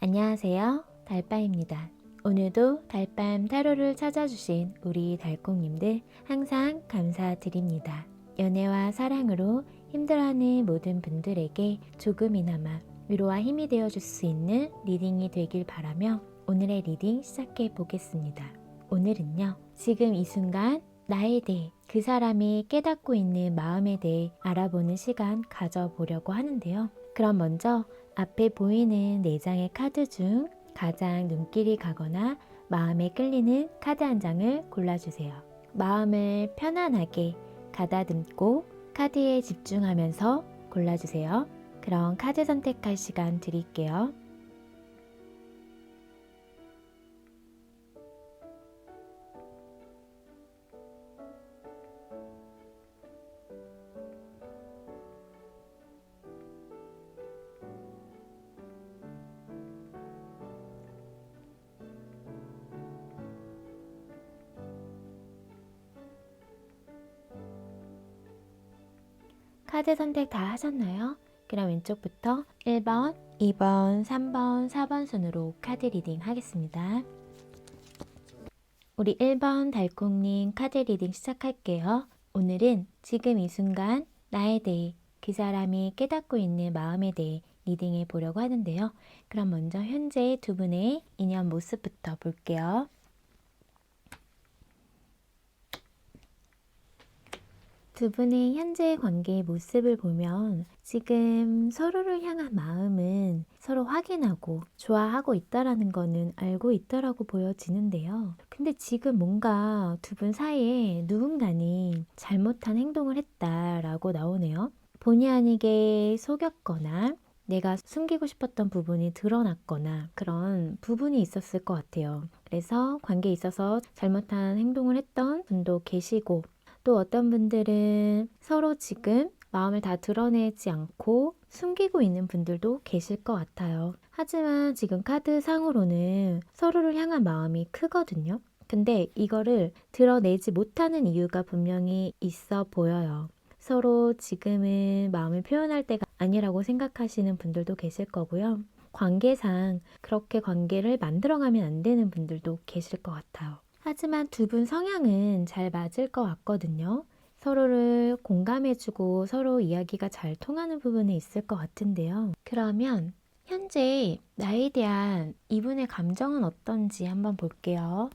안녕하세요. 달빠입니다. 오늘도 달밤 타로를 찾아주신 우리 달콩님들 항상 감사드립니다. 연애와 사랑으로 힘들어하는 모든 분들에게 조금이나마 위로와 힘이 되어줄 수 있는 리딩이 되길 바라며 오늘의 리딩 시작해 보겠습니다. 오늘은요, 지금 이 순간 나에 대해, 그 사람이 깨닫고 있는 마음에 대해 알아보는 시간 가져보려고 하는데요. 그럼 먼저 앞에 보이는 4장의 카드 중 가장 눈길이 가거나 마음에 끌리는 카드 한 장을 골라주세요. 마음을 편안하게 가다듬고 카드에 집중하면서 골라주세요. 그럼 카드 선택할 시간 드릴게요. 카드 선택 다 하셨나요? 그럼 왼쪽부터 1번, 2번, 3번, 4번 순으로 카드 리딩 하겠습니다. 우리 1번 달콩님 카드 리딩 시작할게요. 오늘은 지금 이 순간 나에 대해, 그 사람이 깨닫고 있는 마음에 대해 리딩해 보려고 하는데요. 그럼 먼저 현재 두 분의 인연 모습부터 볼게요. 두 분의 현재 관계의 모습을 보면 지금 서로를 향한 마음은 서로 확인하고 좋아하고 있다라는 거는 알고 있다라고 보여지는데요. 근데 지금 뭔가 두 분 사이에 누군가는 잘못한 행동을 했다라고 나오네요. 본의 아니게 속였거나 내가 숨기고 싶었던 부분이 드러났거나 그런 부분이 있었을 것 같아요. 그래서 관계에 있어서 잘못한 행동을 했던 분도 계시고, 또 어떤 분들은 서로 지금 마음을 다 드러내지 않고 숨기고 있는 분들도 계실 것 같아요. 하지만 지금 카드 상으로는 서로를 향한 마음이 크거든요. 근데 이거를 드러내지 못하는 이유가 분명히 있어 보여요. 서로 지금은 마음을 표현할 때가 아니라고 생각하시는 분들도 계실 거고요. 관계상 그렇게 관계를 만들어가면 안 되는 분들도 계실 것 같아요. 하지만 두 분 성향은 잘 맞을 것 같거든요. 서로를 공감해주고 서로 이야기가 잘 통하는 부분이 있을 것 같은데요. 그러면 현재 나에 대한 이분의 감정은 어떤지 한번 볼게요.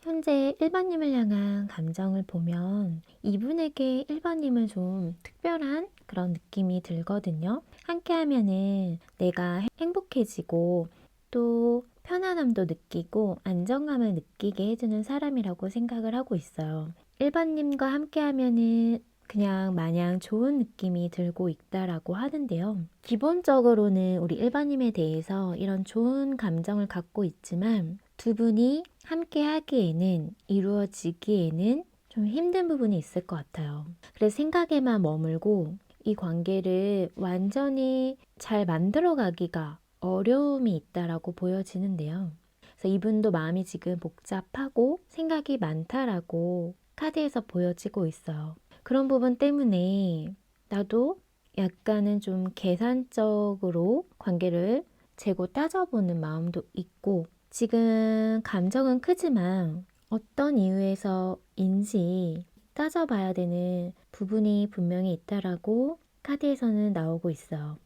현재 1번님을 향한 감정을 보면 이분에게 1번님은 좀 특별한 그런 느낌이 들거든요. 함께 하면은 내가 행복해지고 또 편안함도 느끼고 안정감을 느끼게 해주는 사람이라고 생각을 하고 있어요. 1번님과 함께 하면은 그냥 마냥 좋은 느낌이 들고 있다라고 하는데요. 기본적으로는 우리 1번님에 대해서 이런 좋은 감정을 갖고 있지만 두 분이 함께 하기에는, 이루어지기에는 좀 힘든 부분이 있을 것 같아요. 그래서 생각에만 머물고 이 관계를 완전히 잘 만들어 가기가 어려움이 있다라고 보여지는데요. 그래서 이분도 마음이 지금 복잡하고 생각이 많다라고 카드에서 보여지고 있어요. 그런 부분 때문에 나도 약간은 좀 계산적으로 관계를 재고 따져보는 마음도 있고, 지금 감정은 크지만 어떤 이유에서인지 따져봐야 되는 부분이 분명히 있다라고 카드에서는 나오고 있어요.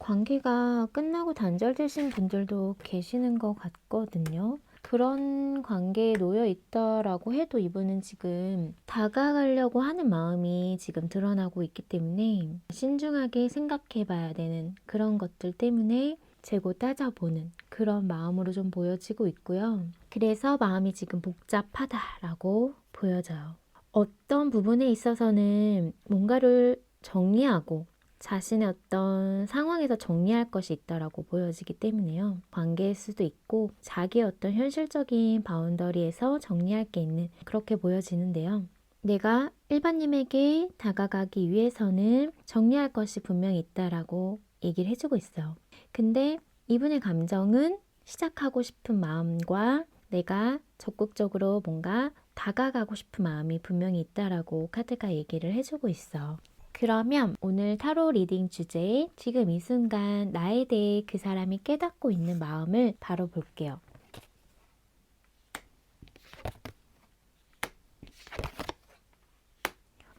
관계가 끝나고 단절되신 분들도 계시는 것 같거든요. 그런 관계에 놓여 있다라고 해도 이분은 지금 다가가려고 하는 마음이 지금 드러나고 있기 때문에 신중하게 생각해 봐야 되는 그런 것들 때문에 재고 따져보는 그런 마음으로 좀 보여지고 있고요. 그래서 마음이 지금 복잡하다라고 보여져요. 어떤 부분에 있어서는 뭔가를 정리하고 자신의 어떤 상황에서 정리할 것이 있다라고 보여지기 때문에요. 관계일 수도 있고 자기의 어떤 현실적인 바운더리에서 정리할 게 있는, 그렇게 보여지는데요. 내가 일반님에게 다가가기 위해서는 정리할 것이 분명히 있다라고 얘기를 해주고 있어요. 근데 이분의 감정은 시작하고 싶은 마음과 내가 적극적으로 뭔가 다가가고 싶은 마음이 분명히 있다라고 카드가 얘기를 해주고 있어. 그러면 오늘 타로 리딩 주제, 지금 이 순간 나에 대해 그 사람이 깨닫고 있는 마음을 바로 볼게요.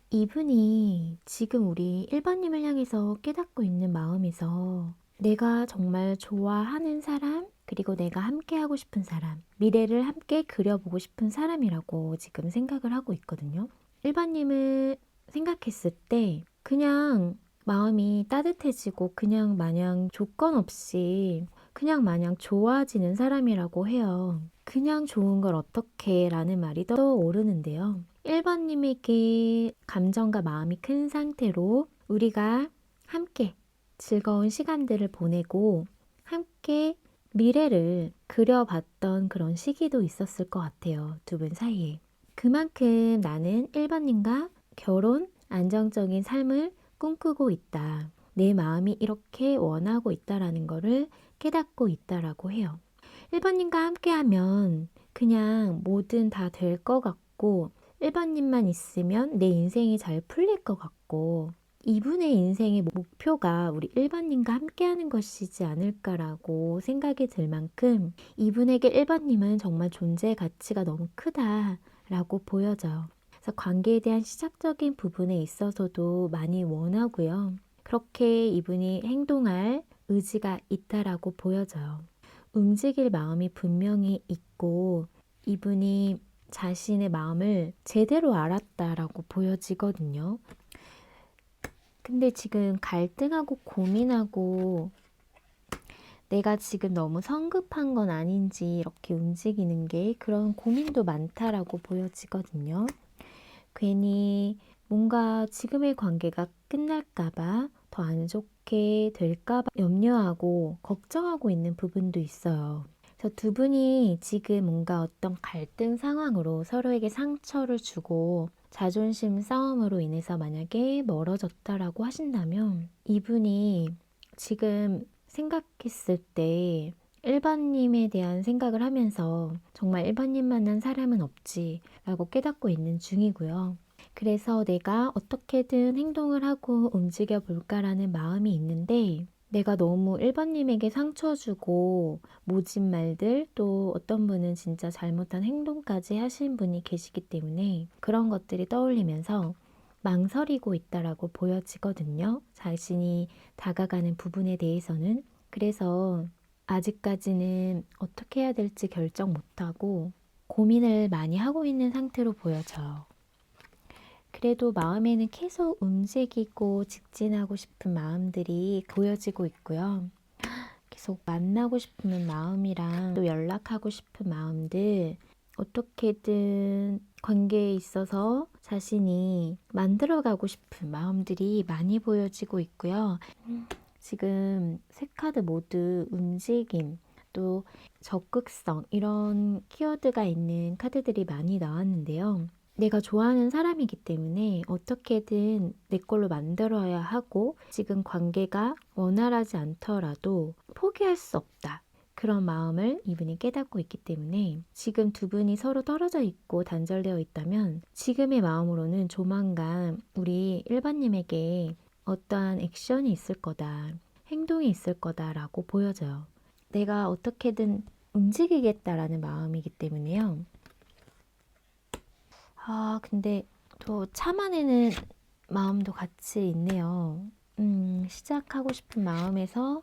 이분이 지금 우리 1번님을 향해서 깨닫고 있는 마음에서 내가 정말 좋아하는 사람, 그리고 내가 함께 하고 싶은 사람, 미래를 함께 그려보고 싶은 사람이라고 지금 생각을 하고 있거든요. 1번님을 생각했을 때 그냥 마음이 따뜻해지고 그냥 마냥 조건 없이 그냥 마냥 좋아지는 사람이라고 해요. 그냥 좋은 걸 어떻게 라는 말이 떠오르는데요. 1번님에게 감정과 마음이 큰 상태로 우리가 함께 즐거운 시간들을 보내고 함께 미래를 그려봤던 그런 시기도 있었을 것 같아요. 두 분 사이에. 그만큼 나는 1번님과 결혼, 안정적인 삶을 꿈꾸고 있다. 내 마음이 이렇게 원하고 있다라는 거를 깨닫고 있다라고 해요. 1번님과 함께하면 그냥 뭐든 다 될 것 같고 1번님만 있으면 내 인생이 잘 풀릴 것 같고 이분의 인생의 목표가 우리 1번님과 함께하는 것이지 않을까라고 생각이 들 만큼 이분에게 1번님은 정말 존재의 가치가 너무 크다라고 보여져요. 그래서 관계에 대한 시작적인 부분에 있어서도 많이 원하고요. 그렇게 이분이 행동할 의지가 있다라고 보여져요. 움직일 마음이 분명히 있고 이분이 자신의 마음을 제대로 알았다라고 보여지거든요. 근데 지금 갈등하고 고민하고 내가 지금 너무 성급한 건 아닌지 이렇게 움직이는 게 그런 고민도 많다라고 보여지거든요. 괜히 뭔가 지금의 관계가 끝날까봐 더 안 좋게 될까봐 염려하고 걱정하고 있는 부분도 있어요. 그래서 두 분이 지금 뭔가 어떤 갈등 상황으로 서로에게 상처를 주고 자존심 싸움으로 인해서 만약에 멀어졌다라고 하신다면 이분이 지금 생각했을 때 1번님에 대한 생각을 하면서 정말 1번님만한 사람은 없지 라고 깨닫고 있는 중이고요. 그래서 내가 어떻게든 행동을 하고 움직여 볼까라는 마음이 있는데 내가 너무 1번님에게 상처 주고 모진 말들 또 어떤 분은 진짜 잘못한 행동까지 하신 분이 계시기 때문에 그런 것들이 떠올리면서 망설이고 있다라고 보여지거든요. 자신이 다가가는 부분에 대해서는. 그래서 아직까지는 어떻게 해야 될지 결정 못하고 고민을 많이 하고 있는 상태로 보여져요. 그래도 마음에는 계속 움직이고 직진하고 싶은 마음들이 보여지고 있고요. 계속 만나고 싶은 마음이랑 또 연락하고 싶은 마음들, 어떻게든 관계에 있어서 자신이 만들어가고 싶은 마음들이 많이 보여지고 있고요. 지금 세 카드 모두 움직임, 또 적극성 이런 키워드가 있는 카드들이 많이 나왔는데요. 내가 좋아하는 사람이기 때문에 어떻게든 내 걸로 만들어야 하고 지금 관계가 원활하지 않더라도 포기할 수 없다. 그런 마음을 이분이 깨닫고 있기 때문에 지금 두 분이 서로 떨어져 있고 단절되어 있다면 지금의 마음으로는 조만간 우리 1번님에게 어떠한 액션이 있을 거다. 행동이 있을 거다라고 보여져요. 내가 어떻게든 움직이겠다라는 마음이기 때문에요. 근데 또 참아내는 마음도 같이 있네요. 시작하고 싶은 마음에서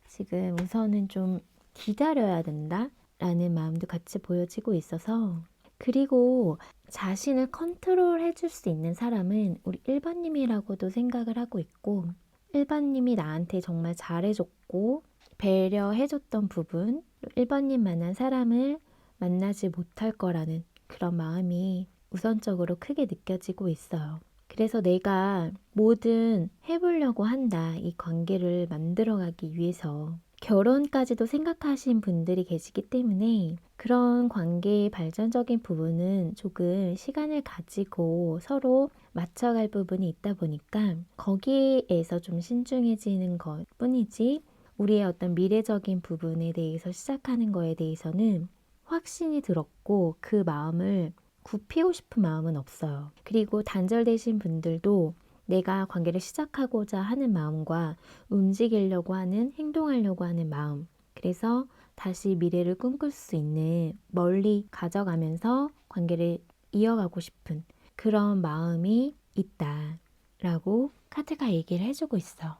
지금 우선은 좀 기다려야 된다라는 마음도 같이 보여지고 있어서 그리고 자신을 컨트롤 해줄 수 있는 사람은 우리 1번님이라고도 생각을 하고 있고 1번님이 나한테 정말 잘해줬고 배려해줬던 부분 1번님만한 사람을 만나지 못할 거라는 그런 마음이 우선적으로 크게 느껴지고 있어요. 그래서 내가 뭐든 해보려고 한다. 이 관계를 만들어가기 위해서 결혼까지도 생각하신 분들이 계시기 때문에 그런 관계의 발전적인 부분은 조금 시간을 가지고 서로 맞춰갈 부분이 있다 보니까 거기에서 좀 신중해지는 것 뿐이지 우리의 어떤 미래적인 부분에 대해서 시작하는 거에 대해서는 확신이 들었고 그 마음을 굽히고 싶은 마음은 없어요. 그리고 단절되신 분들도 내가 관계를 시작하고자 하는 마음과 움직이려고 하는, 행동하려고 하는 마음. 그래서 다시 미래를 꿈꿀 수 있는, 멀리 가져가면서 관계를 이어가고 싶은 그런 마음이 있다라고 카드가 얘기를 해주고 있어.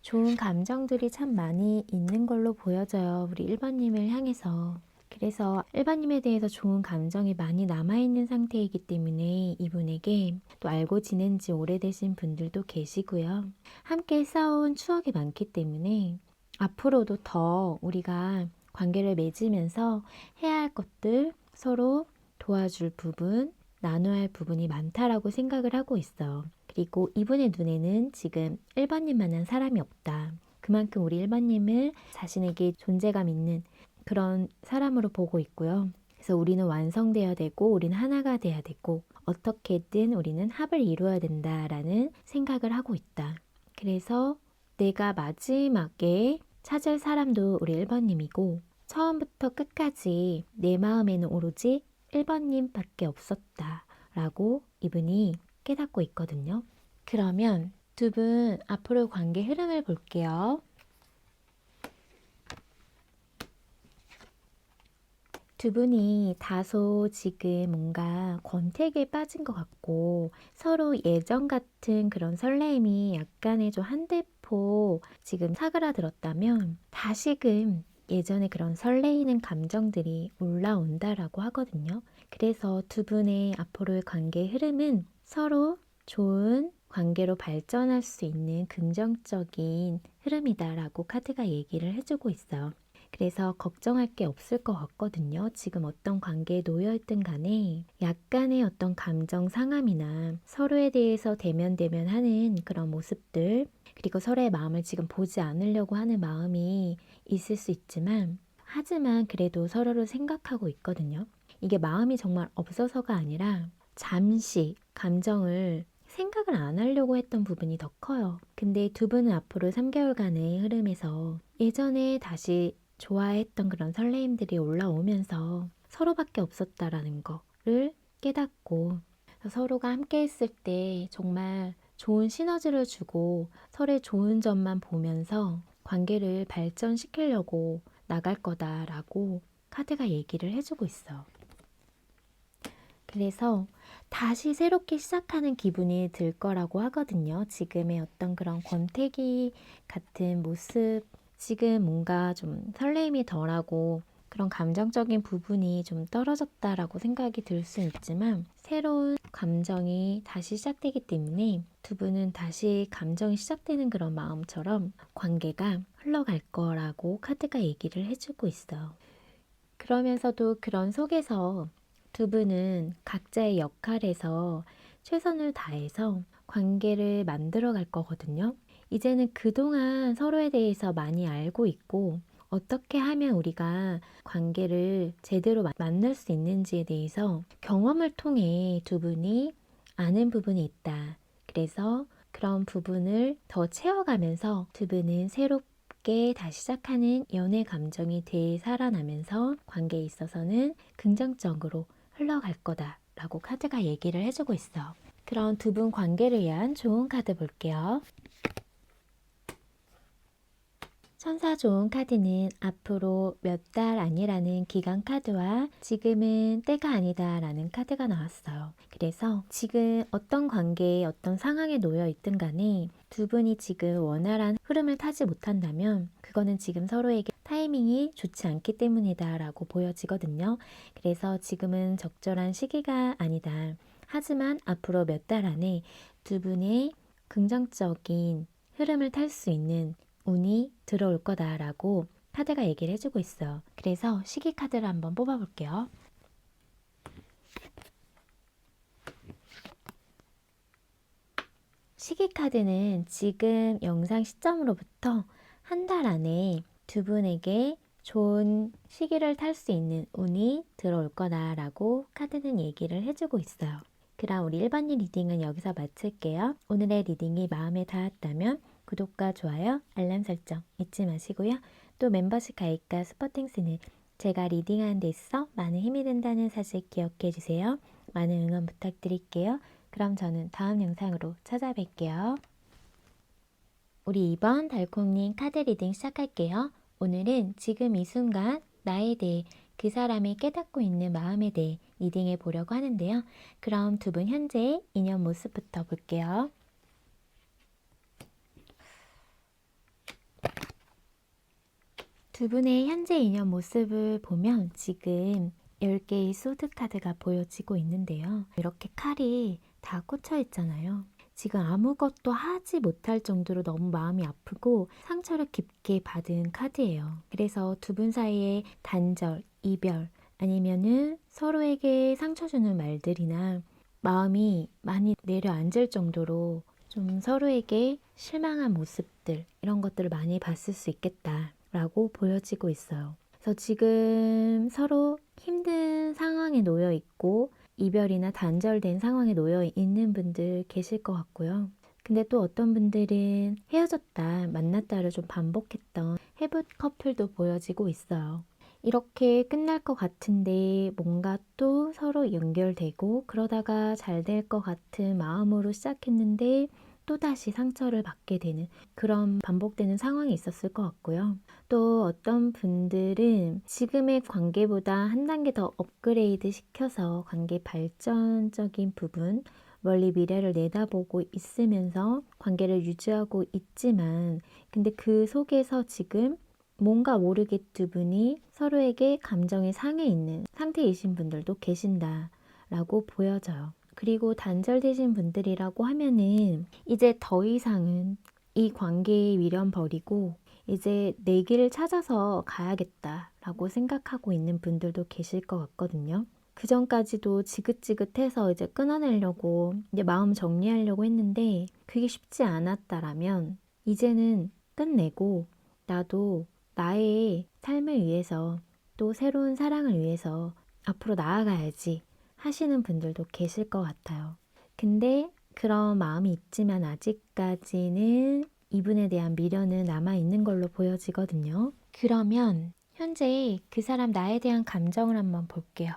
좋은 감정들이 참 많이 있는 걸로 보여져요. 우리 1번님을 향해서. 그래서 1번님에 대해서 좋은 감정이 많이 남아있는 상태이기 때문에 이분에게 또 알고 지낸 지 오래되신 분들도 계시고요. 함께 쌓아온 추억이 많기 때문에 앞으로도 더 우리가 관계를 맺으면서 해야 할 것들, 서로 도와줄 부분, 나눠야 할 부분이 많다라고 생각을 하고 있어. 그리고 이분의 눈에는 지금 1번님만한 사람이 없다. 그만큼 우리 1번님을 자신에게 존재감 있는 그런 사람으로 보고 있고요. 그래서 우리는 완성되어야 되고 우리는 하나가 돼야 되고 어떻게든 우리는 합을 이루어야 된다라는 생각을 하고 있다. 그래서 내가 마지막에 찾을 사람도 우리 1번님이고 처음부터 끝까지 내 마음에는 오로지 1번님밖에 없었다 라고 이분이 깨닫고 있거든요. 그러면 두 분 앞으로 관계 흐름을 볼게요. 두 분이 다소 지금 뭔가 권태기에 빠진 것 같고 서로 예전 같은 그런 설레임이 약간의 좀 한 대포 지금 사그라들었다면 다시금 예전에 그런 설레이는 감정들이 올라온다라고 하거든요. 그래서 두 분의 앞으로의 관계 흐름은 서로 좋은 관계로 발전할 수 있는 긍정적인 흐름이다라고 카드가 얘기를 해주고 있어요. 그래서 걱정할 게 없을 것 같거든요. 지금 어떤 관계에 놓여있든 간에 약간의 어떤 감정 상함이나 서로에 대해서 대면대면하는 그런 모습들, 그리고 서로의 마음을 지금 보지 않으려고 하는 마음이 있을 수 있지만 하지만 그래도 서로를 생각하고 있거든요. 이게 마음이 정말 없어서가 아니라 잠시 감정을 생각을 안 하려고 했던 부분이 더 커요. 근데 두 분은 앞으로 3개월간의 흐름에서 예전에 다시 좋아했던 그런 설레임들이 올라오면서 서로밖에 없었다라는 거를 깨닫고 서로가 함께 있을 때 정말 좋은 시너지를 주고 서로의 좋은 점만 보면서 관계를 발전시키려고 나갈 거다라고 카드가 얘기를 해주고 있어. 그래서 다시 새롭게 시작하는 기분이 들 거라고 하거든요. 지금의 어떤 그런 권태기 같은 모습, 지금 뭔가 좀 설레임이 덜하고 그런 감정적인 부분이 좀 떨어졌다라고 생각이 들 수 있지만 새로운 감정이 다시 시작되기 때문에 두 분은 다시 감정이 시작되는 그런 마음처럼 관계가 흘러갈 거라고 카드가 얘기를 해주고 있어요. 그러면서도 그런 속에서 두 분은 각자의 역할에서 최선을 다해서 관계를 만들어 갈 거거든요. 이제는 그동안 서로에 대해서 많이 알고 있고 어떻게 하면 우리가 관계를 제대로 만날 수 있는지에 대해서 경험을 통해 두 분이 아는 부분이 있다. 그래서 그런 부분을 더 채워가면서 두 분은 새롭게 다시 시작하는 연애 감정이 되살아나면서 관계에 있어서는 긍정적으로 흘러갈 거다라고 카드가 얘기를 해주고 있어. 그런 두 분 관계를 위한 좋은 카드 볼게요. 천사 좋은 카드는 앞으로 몇 달 아니라는 기간 카드와 지금은 때가 아니다 라는 카드가 나왔어요. 그래서 지금 어떤 관계에 어떤 상황에 놓여 있든 간에 두 분이 지금 원활한 흐름을 타지 못한다면 그거는 지금 서로에게 타이밍이 좋지 않기 때문이다 라고 보여지거든요. 그래서 지금은 적절한 시기가 아니다. 하지만 앞으로 몇 달 안에 두 분의 긍정적인 흐름을 탈 수 있는 운이 들어올 거다라고 카드가 얘기를 해주고 있어. 그래서 시기 카드를 한번 뽑아볼게요. 시기 카드는 지금 영상 시점으로부터 한 달 안에 두 분에게 좋은 시기를 탈 수 있는 운이 들어올 거다라고 카드는 얘기를 해주고 있어요. 그럼 우리 1번님 리딩은 여기서 마칠게요. 오늘의 리딩이 마음에 닿았다면 구독과 좋아요, 알람 설정 잊지 마시고요. 또 멤버십 가입과 스포팅스는 제가 리딩하는 데 있어 많은 힘이 된다는 사실 기억해 주세요. 많은 응원 부탁드릴게요. 그럼 저는 다음 영상으로 찾아뵐게요. 우리 이번 달콩님 카드 리딩 시작할게요. 오늘은 지금 이 순간 나에 대해 그 사람이 깨닫고 있는 마음에 대해 리딩해 보려고 하는데요. 그럼 두 분 현재 인연 모습부터 볼게요. 두 분의 현재 인연 모습을 보면 지금 10개의 소드 카드가 보여지고 있는데요. 이렇게 칼이 다 꽂혀 있잖아요. 지금 아무것도 하지 못할 정도로 너무 마음이 아프고 상처를 깊게 받은 카드예요. 그래서 두 분 사이에 단절, 이별, 아니면은 서로에게 상처 주는 말들이나 마음이 많이 내려앉을 정도로 좀 서로에게 실망한 모습들, 이런 것들을 많이 봤을 수 있겠다 라고 보여지고 있어요. 그래서 지금 서로 힘든 상황에 놓여 있고 이별이나 단절된 상황에 놓여 있는 분들 계실 것 같고요. 근데 또 어떤 분들은 헤어졌다, 만났다를 좀 반복했던 해붓 커플도 보여지고 있어요. 이렇게 끝날 것 같은데 뭔가 또 서로 연결되고 그러다가 잘 될 것 같은 마음으로 시작했는데 또다시 상처를 받게 되는 그런 반복되는 상황이 있었을 것 같고요. 또 어떤 분들은 지금의 관계보다 한 단계 더 업그레이드 시켜서 관계 발전적인 부분, 멀리 미래를 내다보고 있으면서 관계를 유지하고 있지만 근데 그 속에서 지금 뭔가 모르게 두 분이 서로에게 감정의 상해 있는 상태이신 분들도 계신다라고 보여져요. 그리고 단절되신 분들이라고 하면은 이제 더 이상은 이 관계의 미련 버리고 이제 내 길을 찾아서 가야겠다라고 생각하고 있는 분들도 계실 것 같거든요. 그 전까지도 지긋지긋해서 이제 끊어내려고 이제 마음 정리하려고 했는데 그게 쉽지 않았다라면 이제는 끝내고 나도 나의 삶을 위해서 또 새로운 사랑을 위해서 앞으로 나아가야지 하시는 분들도 계실 것 같아요. 근데 그런 마음이 있지만 아직까지는 이분에 대한 미련은 남아있는 걸로 보여지거든요. 그러면 현재 그 사람 나에 대한 감정을 한번 볼게요.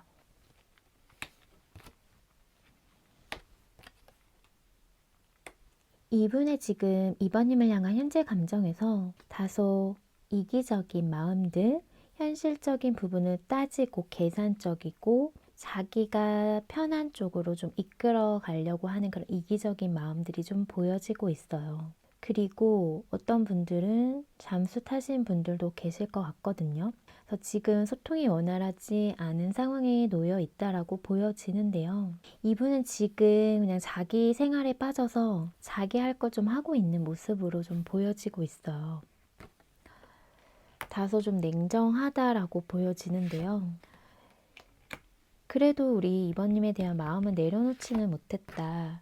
이분의 지금 이번님을 향한 현재 감정에서 다소 이기적인 마음들, 현실적인 부분을 따지고 계산적이고 자기가 편한 쪽으로 좀 이끌어 가려고 하는 그런 이기적인 마음들이 좀 보여지고 있어요. 그리고 어떤 분들은 잠수 타신 분들도 계실 것 같거든요. 그래서 지금 소통이 원활하지 않은 상황에 놓여 있다라고 보여지는데요. 이분은 지금 그냥 자기 생활에 빠져서 자기 할 것 좀 하고 있는 모습으로 좀 보여지고 있어요. 다소 좀 냉정하다라고 보여지는데요. 그래도 우리 이번님에 대한 마음은 내려놓지는 못했다.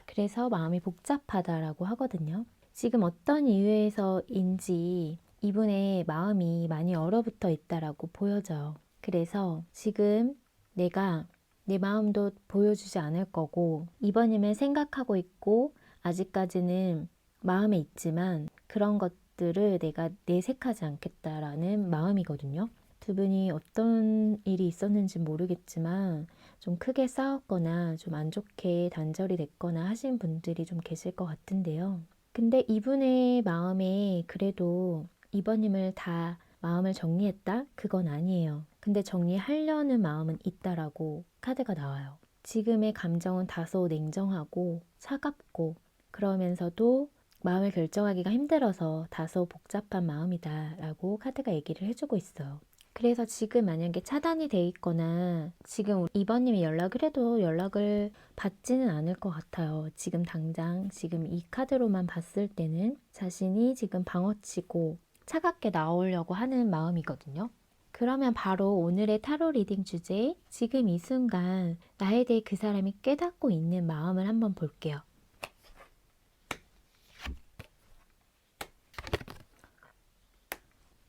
그래서 마음이 복잡하다라고 하거든요. 지금 어떤 이유에서인지 이분의 마음이 많이 얼어붙어 있다라고 보여져요. 그래서 지금 내가 내 마음도 보여주지 않을 거고 이번님을 생각하고 있고 아직까지는 마음에 있지만 그런 것들을 내가 내색하지 않겠다라는 마음이거든요. 두 분이 어떤 일이 있었는지 모르겠지만 좀 크게 싸웠거나 좀 안 좋게 단절이 됐거나 하신 분들이 좀 계실 것 같은데요. 근데 이분의 마음에 그래도 이번님을 다 마음을 정리했다? 그건 아니에요. 근데 정리하려는 마음은 있다라고 카드가 나와요. 지금의 감정은 다소 냉정하고 차갑고 그러면서도 마음을 결정하기가 힘들어서 다소 복잡한 마음이다 라고 카드가 얘기를 해주고 있어요. 그래서 지금 만약에 차단이 돼 있거나 지금 이번님이 연락을 해도 연락을 받지는 않을 것 같아요. 지금 당장 지금 이 카드로만 봤을 때는 자신이 지금 방어치고 차갑게 나오려고 하는 마음이거든요. 그러면 바로 오늘의 타로 리딩 주제, 지금 이 순간 나에 대해 그 사람이 깨닫고 있는 마음을 한번 볼게요.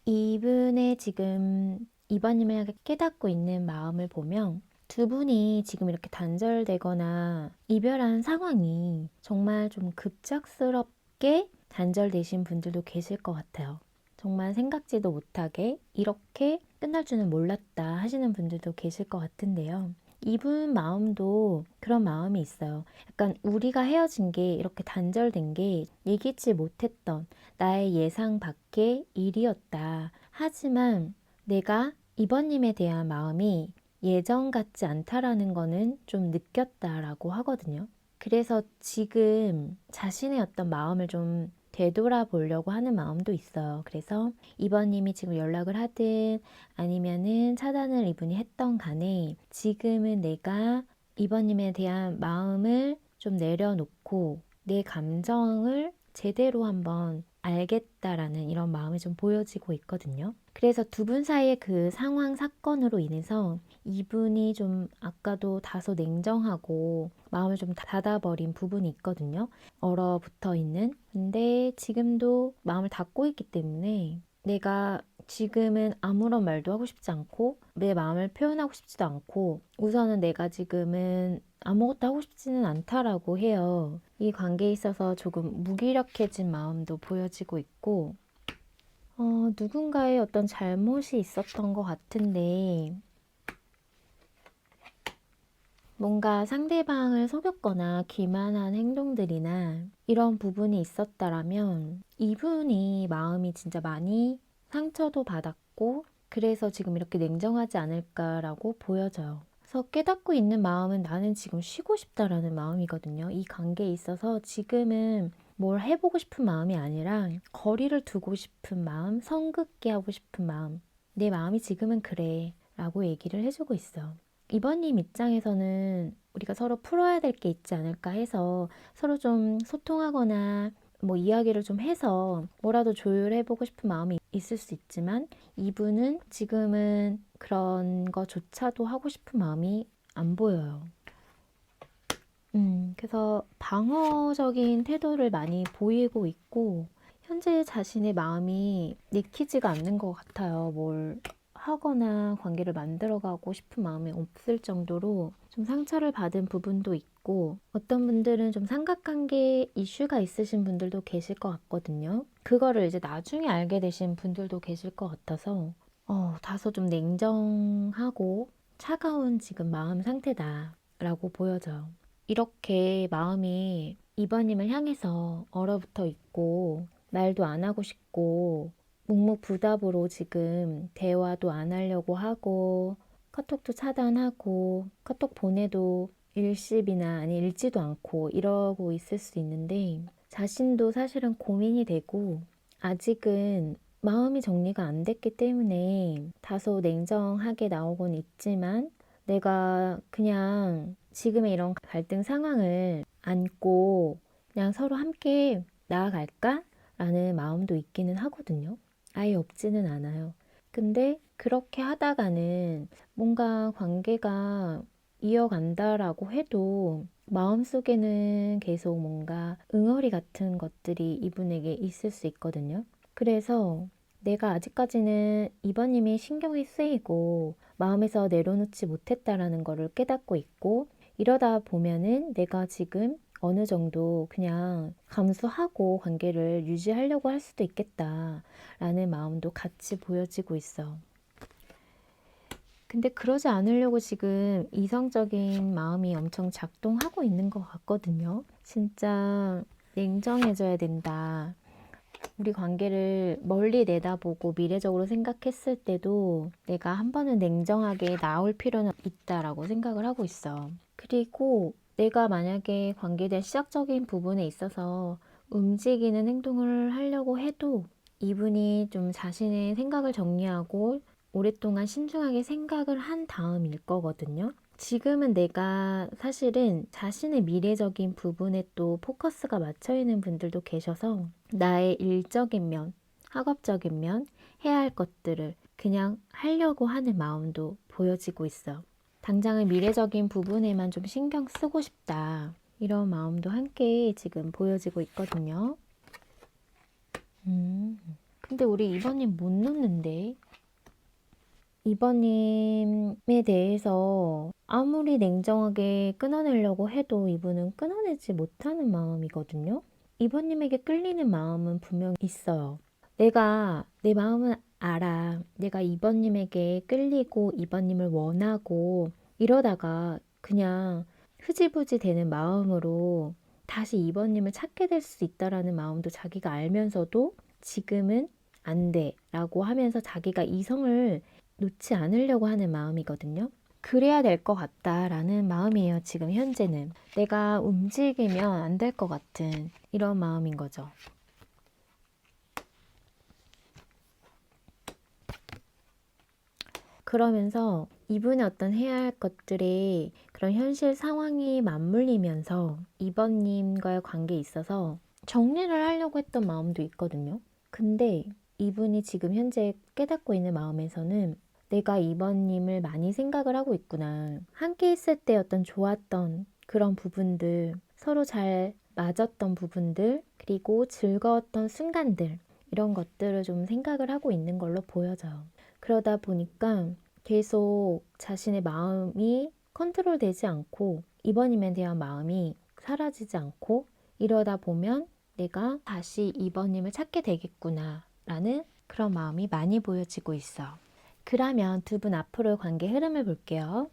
이분의 지금 이번님을 향해 깨닫고 있는 마음을 보면 두 분이 지금 이렇게 단절되거나 이별한 상황이 정말 좀 급작스럽게 단절되신 분들도 계실 것 같아요. 정말 생각지도 못하게 이렇게 끝날 줄은 몰랐다 하시는 분들도 계실 것 같은데요. 이분 마음도 그런 마음이 있어요. 약간 우리가 헤어진 게 이렇게 단절된 게 예기치 못했던 나의 예상 밖의 일이었다. 하지만 내가 이번님에 대한 마음이 예전 같지 않다라는 거는 좀 느꼈다라고 하거든요. 그래서 지금 자신의 어떤 마음을 좀 되돌아보려고 하는 마음도 있어요. 그래서 이번님이 지금 연락을 하든 아니면은 차단을 이분이 했던 간에 지금은 내가 이번님에 대한 마음을 좀 내려놓고 내 감정을 제대로 한번 알겠다라는 이런 마음이 좀 보여지고 있거든요. 그래서 두 분 사이의 그 상황 사건으로 인해서 이분이 좀 아까도 다소 냉정하고 마음을 좀 닫아버린 부분이 있거든요. 얼어붙어 있는. 근데 지금도 마음을 닫고 있기 때문에 내가 지금은 아무런 말도 하고 싶지 않고 내 마음을 표현하고 싶지도 않고 우선은 내가 지금은 아무것도 하고 싶지는 않다라고 해요. 이 관계에 있어서 조금 무기력해진 마음도 보여지고 있고 누군가의 어떤 잘못이 있었던 것 같은데 뭔가 상대방을 속였거나 기만한 행동들이나 이런 부분이 있었다라면 이분이 마음이 진짜 많이 상처도 받았고 그래서 지금 이렇게 냉정하지 않을까라고 보여져요. 그래서 깨닫고 있는 마음은 나는 지금 쉬고 싶다라는 마음이거든요. 이 관계에 있어서 지금은 뭘 해보고 싶은 마음이 아니라 거리를 두고 싶은 마음, 성급게 하고 싶은 마음. 내 마음이 지금은 그래 라고 얘기를 해주고 있어. 이번님 입장에서는 우리가 서로 풀어야 될 게 있지 않을까 해서 서로 좀 소통하거나 뭐 이야기를 좀 해서 뭐라도 조율해보고 싶은 마음이 있을 수 있지만 이분은 지금은 그런 거조차도 하고 싶은 마음이 안 보여요. 그래서 방어적인 태도를 많이 보이고 있고 현재 자신의 마음이 내키지가 않는 것 같아요. 뭘 하거나 관계를 만들어가고 싶은 마음이 없을 정도로 좀 상처를 받은 부분도 있고 어떤 분들은 좀 삼각관계 이슈가 있으신 분들도 계실 것 같거든요. 그거를 이제 나중에 알게 되신 분들도 계실 것 같아서 다소 좀 냉정하고 차가운 지금 마음 상태다라고 보여져요. 이렇게 마음이 이번님을 향해서 얼어붙어 있고 말도 안 하고 싶고 묵묵부답으로 지금 대화도 안 하려고 하고 카톡도 차단하고 카톡 보내도 일십이나 아니 읽지도 않고 이러고 있을 수 있는데 자신도 사실은 고민이 되고 아직은 마음이 정리가 안 됐기 때문에 다소 냉정하게 나오곤 있지만 내가 그냥 지금의 이런 갈등 상황을 안고 그냥 서로 함께 나아갈까? 라는 마음도 있기는 하거든요. 아예 없지는 않아요. 근데 그렇게 하다가는 뭔가 관계가 이어간다라고 해도 마음속에는 계속 뭔가 응어리 같은 것들이 이분에게 있을 수 있거든요. 그래서 내가 아직까지는 이번님이 신경이 쓰이고 마음에서 내려놓지 못했다라는 거를 깨닫고 있고 이러다 보면은 내가 지금 어느 정도 그냥 감수하고 관계를 유지하려고 할 수도 있겠다라는 마음도 같이 보여지고 있어. 근데 그러지 않으려고 지금 이성적인 마음이 엄청 작동하고 있는 것 같거든요. 진짜 냉정해져야 된다. 우리 관계를 멀리 내다보고 미래적으로 생각했을 때도 내가 한 번은 냉정하게 나올 필요는 있다라고 생각을 하고 있어. 그리고 내가 만약에 관계에 대한 시작적인 부분에 있어서 움직이는 행동을 하려고 해도 이분이 좀 자신의 생각을 정리하고 오랫동안 신중하게 생각을 한 다음일 거거든요. 지금은 내가 사실은 자신의 미래적인 부분에 또 포커스가 맞춰 있는 분들도 계셔서 나의 일적인 면, 학업적인 면, 해야 할 것들을 그냥 하려고 하는 마음도 보여지고 있어. 당장의 미래적인 부분에만 좀 신경 쓰고 싶다. 이런 마음도 함께 지금 보여지고 있거든요. 근데 우리 이번님 못 놓는데? 이번님에 대해서 아무리 냉정하게 끊어내려고 해도 이분은 끊어내지 못하는 마음이거든요. 이번님에게 끌리는 마음은 분명 있어요. 내가 내 마음은 알아. 내가 이번님에게 끌리고 이번님을 원하고 이러다가 그냥 흐지부지 되는 마음으로 다시 2번님을 찾게 될 수 있다라는 마음도 자기가 알면서도 지금은 안 돼 라고 하면서 자기가 이성을 놓지 않으려고 하는 마음이거든요. 그래야 될 것 같다라는 마음이에요. 지금 현재는 내가 움직이면 안 될 것 같은 이런 마음인 거죠. 그러면서 이분의 어떤 해야 할 것들이 그런 현실 상황이 맞물리면서 2번님과의 관계에 있어서 정리를 하려고 했던 마음도 있거든요. 근데 이분이 지금 현재 깨닫고 있는 마음에서는 내가 2번님을 많이 생각을 하고 있구나. 함께 있을 때 어떤 좋았던 그런 부분들, 서로 잘 맞았던 부분들, 그리고 즐거웠던 순간들, 이런 것들을 좀 생각을 하고 있는 걸로 보여져요. 그러다 보니까 계속 자신의 마음이 컨트롤 되지 않고 2번님에 대한 마음이 사라지지 않고 이러다 보면 내가 다시 2번님을 찾게 되겠구나 라는 그런 마음이 많이 보여지고 있어. 그러면 두 분 앞으로의 관계 흐름을 볼게요.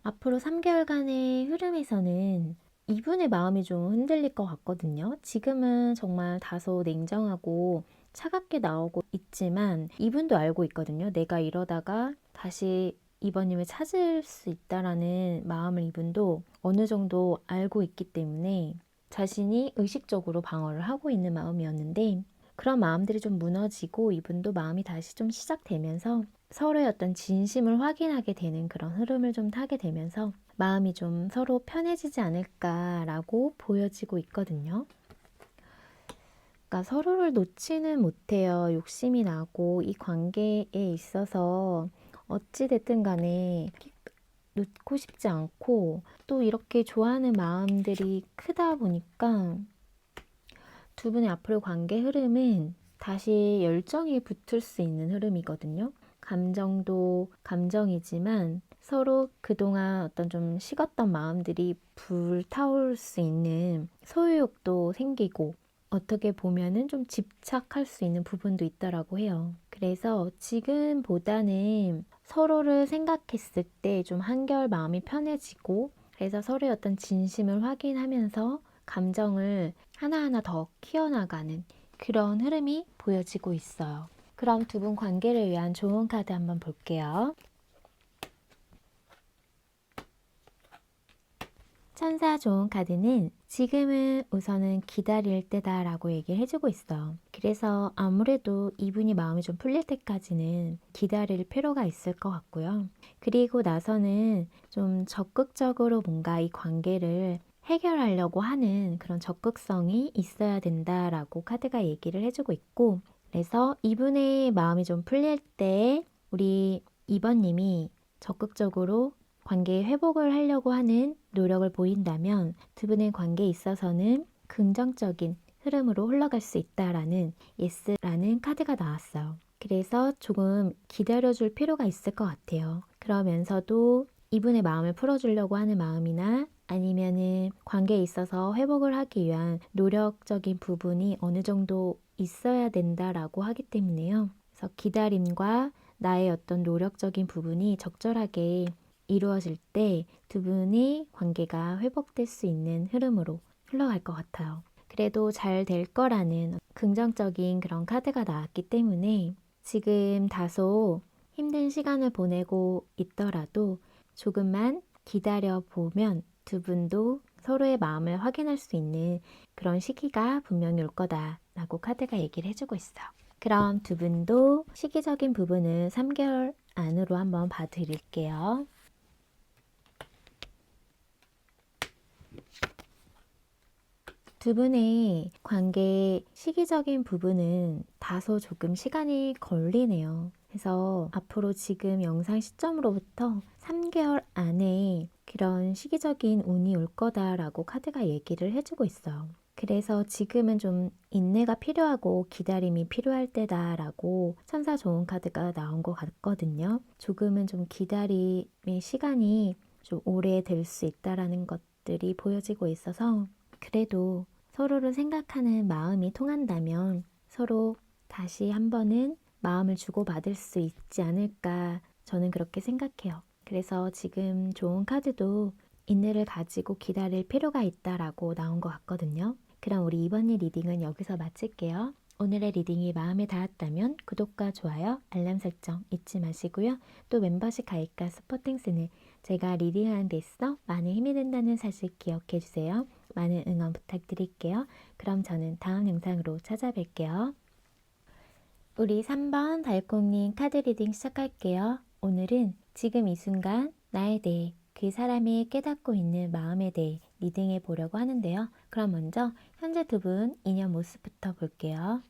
앞으로 3개월간의 흐름에서는 이분의 마음이 좀 흔들릴 것 같거든요. 지금은 정말 다소 냉정하고 차갑게 나오고 있지만 이분도 알고 있거든요. 내가 이러다가 다시 2번님을 찾을 수 있다라는 마음을 이분도 어느 정도 알고 있기 때문에 자신이 의식적으로 방어를 하고 있는 마음이었는데 그런 마음들이 좀 무너지고 이분도 마음이 다시 좀 시작되면서 서로의 어떤 진심을 확인하게 되는 그런 흐름을 좀 타게 되면서 마음이 좀 서로 편해지지 않을까라고 보여지고 있거든요. 그러니까 서로를 놓지는 못해요. 욕심이 나고 이 관계에 있어서 어찌됐든 간에 놓고 싶지 않고 또 이렇게 좋아하는 마음들이 크다 보니까 두 분의 앞으로 관계 흐름은 다시 열정이 붙을 수 있는 흐름이거든요. 감정도 감정이지만 서로 그동안 어떤 좀 식었던 마음들이 불타올 수 있는 소유욕도 생기고 어떻게 보면은 좀 집착할 수 있는 부분도 있다라고 해요. 그래서 지금보다는 서로를 생각했을 때 좀 한결 마음이 편해지고 그래서 서로의 어떤 진심을 확인하면서 감정을 하나하나 더 키워나가는 그런 흐름이 보여지고 있어요. 그럼 두 분 관계를 위한 좋은 카드 한번 볼게요. 천사 좋은 카드는 지금은 우선은 기다릴 때다 라고 얘기를 해주고 있어요. 그래서 아무래도 이분이 마음이 좀 풀릴 때까지는 기다릴 필요가 있을 것 같고요. 그리고 나서는 좀 적극적으로 뭔가 이 관계를 해결하려고 하는 그런 적극성이 있어야 된다라고 카드가 얘기를 해주고 있고 그래서 이분의 마음이 좀 풀릴 때 우리 2번님이 적극적으로 관계 회복을 하려고 하는 노력을 보인다면 두 분의 관계에 있어서는 긍정적인 흐름으로 흘러갈 수 있다라는 예스라는 카드가 나왔어요. 그래서 조금 기다려줄 필요가 있을 것 같아요. 그러면서도 이분의 마음을 풀어주려고 하는 마음이나 아니면은 관계에 있어서 회복을 하기 위한 노력적인 부분이 어느 정도 있어야 된다라고 하기 때문에요. 그래서 기다림과 나의 어떤 노력적인 부분이 적절하게 이루어질 때 두 분의 관계가 회복될 수 있는 흐름으로 흘러갈 것 같아요. 그래도 잘 될 거라는 긍정적인 그런 카드가 나왔기 때문에 지금 다소 힘든 시간을 보내고 있더라도 조금만 기다려 보면 두 분도 서로의 마음을 확인할 수 있는 그런 시기가 분명히 올 거다라고 카드가 얘기를 해주고 있어요. 그럼 두 분도 시기적인 부분은 3개월 안으로 한번 봐드릴게요. 두 분의 관계의 시기적인 부분은 다소 조금 시간이 걸리네요. 그래서 앞으로 지금 영상 시점으로부터 3개월 안에 그런 시기적인 운이 올 거다라고 카드가 얘기를 해주고 있어요. 그래서 지금은 좀 인내가 필요하고 기다림이 필요할 때다라고 천사 좋은 카드가 나온 것 같거든요. 조금은 좀 기다림의 시간이 좀 오래 될 수 있다라는 것들이 보여지고 있어서 그래도 서로를 생각하는 마음이 통한다면 서로 다시 한 번은 마음을 주고받을 수 있지 않을까 저는 그렇게 생각해요. 그래서 지금 좋은 카드도 인내를 가지고 기다릴 필요가 있다라고 나온 것 같거든요. 그럼 우리 이번 일 리딩은 여기서 마칠게요. 오늘의 리딩이 마음에 닿았다면 구독과 좋아요, 알람 설정 잊지 마시고요. 또 멤버십 가입과 스포팅스는 제가 리딩하는 데 있어 많은 힘이 된다는 사실 기억해 주세요. 많은 응원 부탁드릴게요. 그럼 저는 다음 영상으로 찾아뵐게요. 우리 3번 달콩님 카드 리딩 시작할게요. 오늘은 지금 이 순간 나에 대해 그 사람이 깨닫고 있는 마음에 대해 리딩해 보려고 하는데요. 그럼 먼저 현재 두 분 인연 모습부터 볼게요.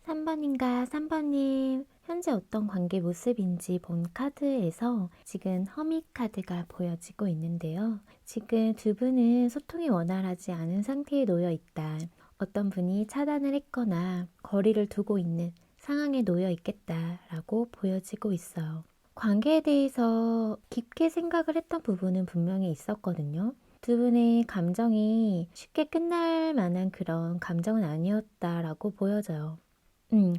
3번인가 3번님 현재 어떤 관계 모습인지 본 카드에서 지금 허미 카드가 보여지고 있는데요. 지금 두 분은 소통이 원활하지 않은 상태에 놓여 있다. 어떤 분이 차단을 했거나 거리를 두고 있는 상황에 놓여 있겠다라고 보여지고 있어요. 관계에 대해서 깊게 생각을 했던 부분은 분명히 있었거든요. 두 분의 감정이 쉽게 끝날 만한 그런 감정은 아니었다라고 보여져요.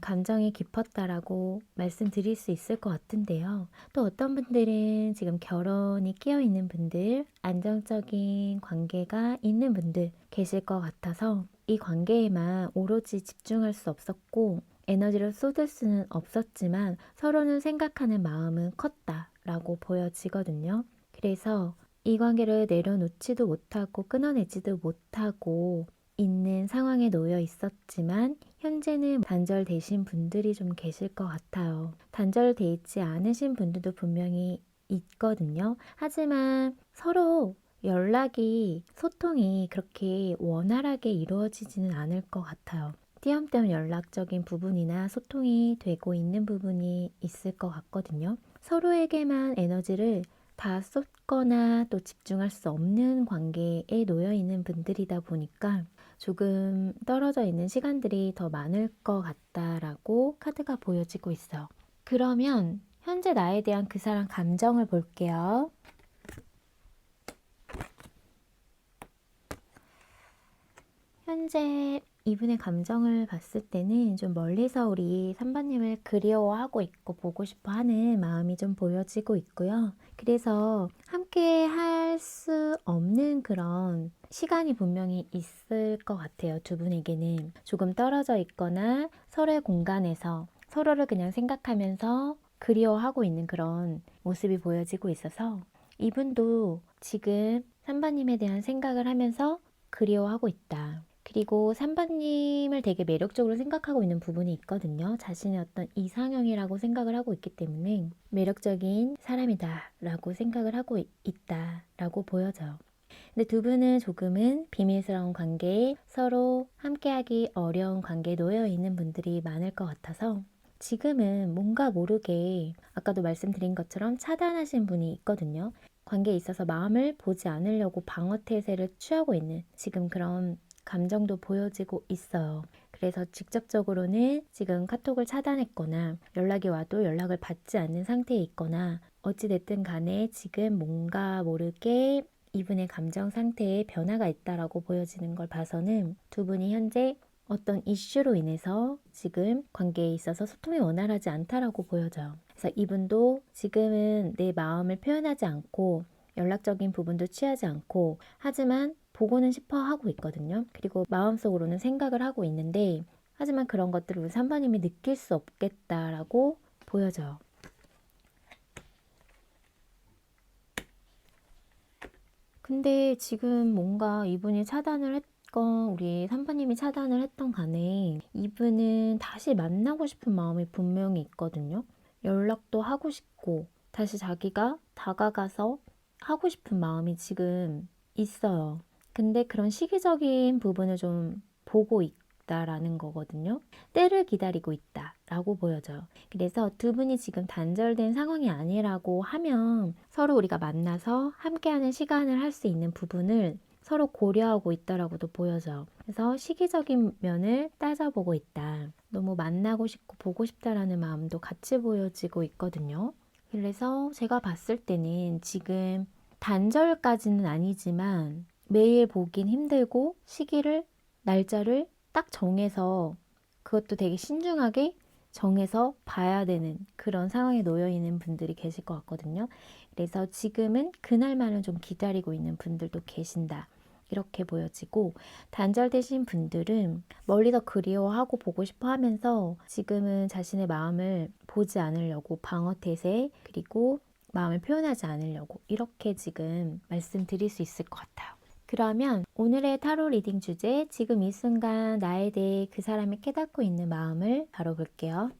감정이 깊었다라고 말씀드릴 수 있을 것 같은데요. 또 어떤 분들은 지금 결혼이 끼어 있는 분들, 안정적인 관계가 있는 분들 계실 것 같아서 이 관계에만 오로지 집중할 수 없었고 에너지를 쏟을 수는 없었지만 서로는 생각하는 마음은 컸다라고 보여지거든요. 그래서 이 관계를 내려놓지도 못하고 끊어내지도 못하고 있는 상황에 놓여 있었지만 현재는 단절되신 분들이 좀 계실 것 같아요. 단절돼 있지 않으신 분들도 분명히 있거든요. 하지만 서로 연락이, 소통이 그렇게 원활하게 이루어지지는 않을 것 같아요. 띄엄띄엄 연락적인 부분이나 소통이 되고 있는 부분이 있을 것 같거든요. 서로에게만 에너지를 다 쏟거나 또 집중할 수 없는 관계에 놓여 있는 분들이다 보니까 조금 떨어져 있는 시간들이 더 많을 것 같다라고 카드가 보여지고 있어요. 그러면 현재 나에 대한 그 사람 감정을 볼게요. 현재 이분의 감정을 봤을 때는 좀 멀리서 우리 3번님을 그리워하고 있고 보고 싶어 하는 마음이 좀 보여지고 있고요. 그래서 함께 할 수 없는 그런 시간이 분명히 있을 것 같아요. 두 분에게는 조금 떨어져 있거나 서로의 공간에서 서로를 그냥 생각하면서 그리워하고 있는 그런 모습이 보여지고 있어서 이분도 지금 3번님에 대한 생각을 하면서 그리워하고 있다. 그리고 3번님을 되게 매력적으로 생각하고 있는 부분이 있거든요. 자신의 어떤 이상형이라고 생각을 하고 있기 때문에 매력적인 사람이다 라고 생각을 하고 있다 라고 보여져요. 근데 두 분은 조금은 비밀스러운 관계에 서로 함께하기 어려운 관계에 놓여 있는 분들이 많을 것 같아서 지금은 뭔가 모르게 아까도 말씀드린 것처럼 차단하신 분이 있거든요. 관계에 있어서 마음을 보지 않으려고 방어태세를 취하고 있는 지금 그런 감정도 보여지고 있어요. 그래서 직접적으로는 지금 카톡을 차단했거나 연락이 와도 연락을 받지 않는 상태에 있거나 어찌됐든 간에 지금 뭔가 모르게 이분의 감정 상태에 변화가 있다라고 보여지는 걸 봐서는 두 분이 현재 어떤 이슈로 인해서 지금 관계에 있어서 소통이 원활하지 않다라고 보여져요. 그래서 이분도 지금은 내 마음을 표현하지 않고 연락적인 부분도 취하지 않고 하지만 보고는 싶어 하고 있거든요. 그리고 마음속으로는 생각을 하고 있는데 하지만 그런 것들을 우리 3번님이 느낄 수 없겠다라고 보여져요. 근데 지금 뭔가 이분이 차단을 했건 우리 3번님이 차단을 했던 간에 이분은 다시 만나고 싶은 마음이 분명히 있거든요. 연락도 하고 싶고 다시 자기가 다가가서 하고 싶은 마음이 지금 있어요. 근데 그런 시기적인 부분을 좀 보고 있다라는 거거든요. 때를 기다리고 있다라고 보여져요. 그래서 두 분이 지금 단절된 상황이 아니라고 하면 서로 우리가 만나서 함께하는 시간을 할 수 있는 부분을 서로 고려하고 있다라고도 보여져요. 그래서 시기적인 면을 따져보고 있다. 너무 만나고 싶고 보고 싶다라는 마음도 같이 보여지고 있거든요. 그래서 제가 봤을 때는 지금 단절까지는 아니지만 매일 보긴 힘들고 시기를, 날짜를 딱 정해서 그것도 되게 신중하게 정해서 봐야 되는 그런 상황에 놓여 있는 분들이 계실 것 같거든요. 그래서 지금은 그날만을 좀 기다리고 있는 분들도 계신다. 이렇게 보여지고, 단절되신 분들은 멀리서 그리워하고 보고 싶어 하면서 지금은 자신의 마음을 보지 않으려고 방어태세, 그리고 마음을 표현하지 않으려고 이렇게 지금 말씀드릴 수 있을 것 같아요. 그러면 오늘의 타로 리딩 주제, 지금 이 순간 나에 대해 그 사람이 깨닫고 있는 마음을 바로 볼게요.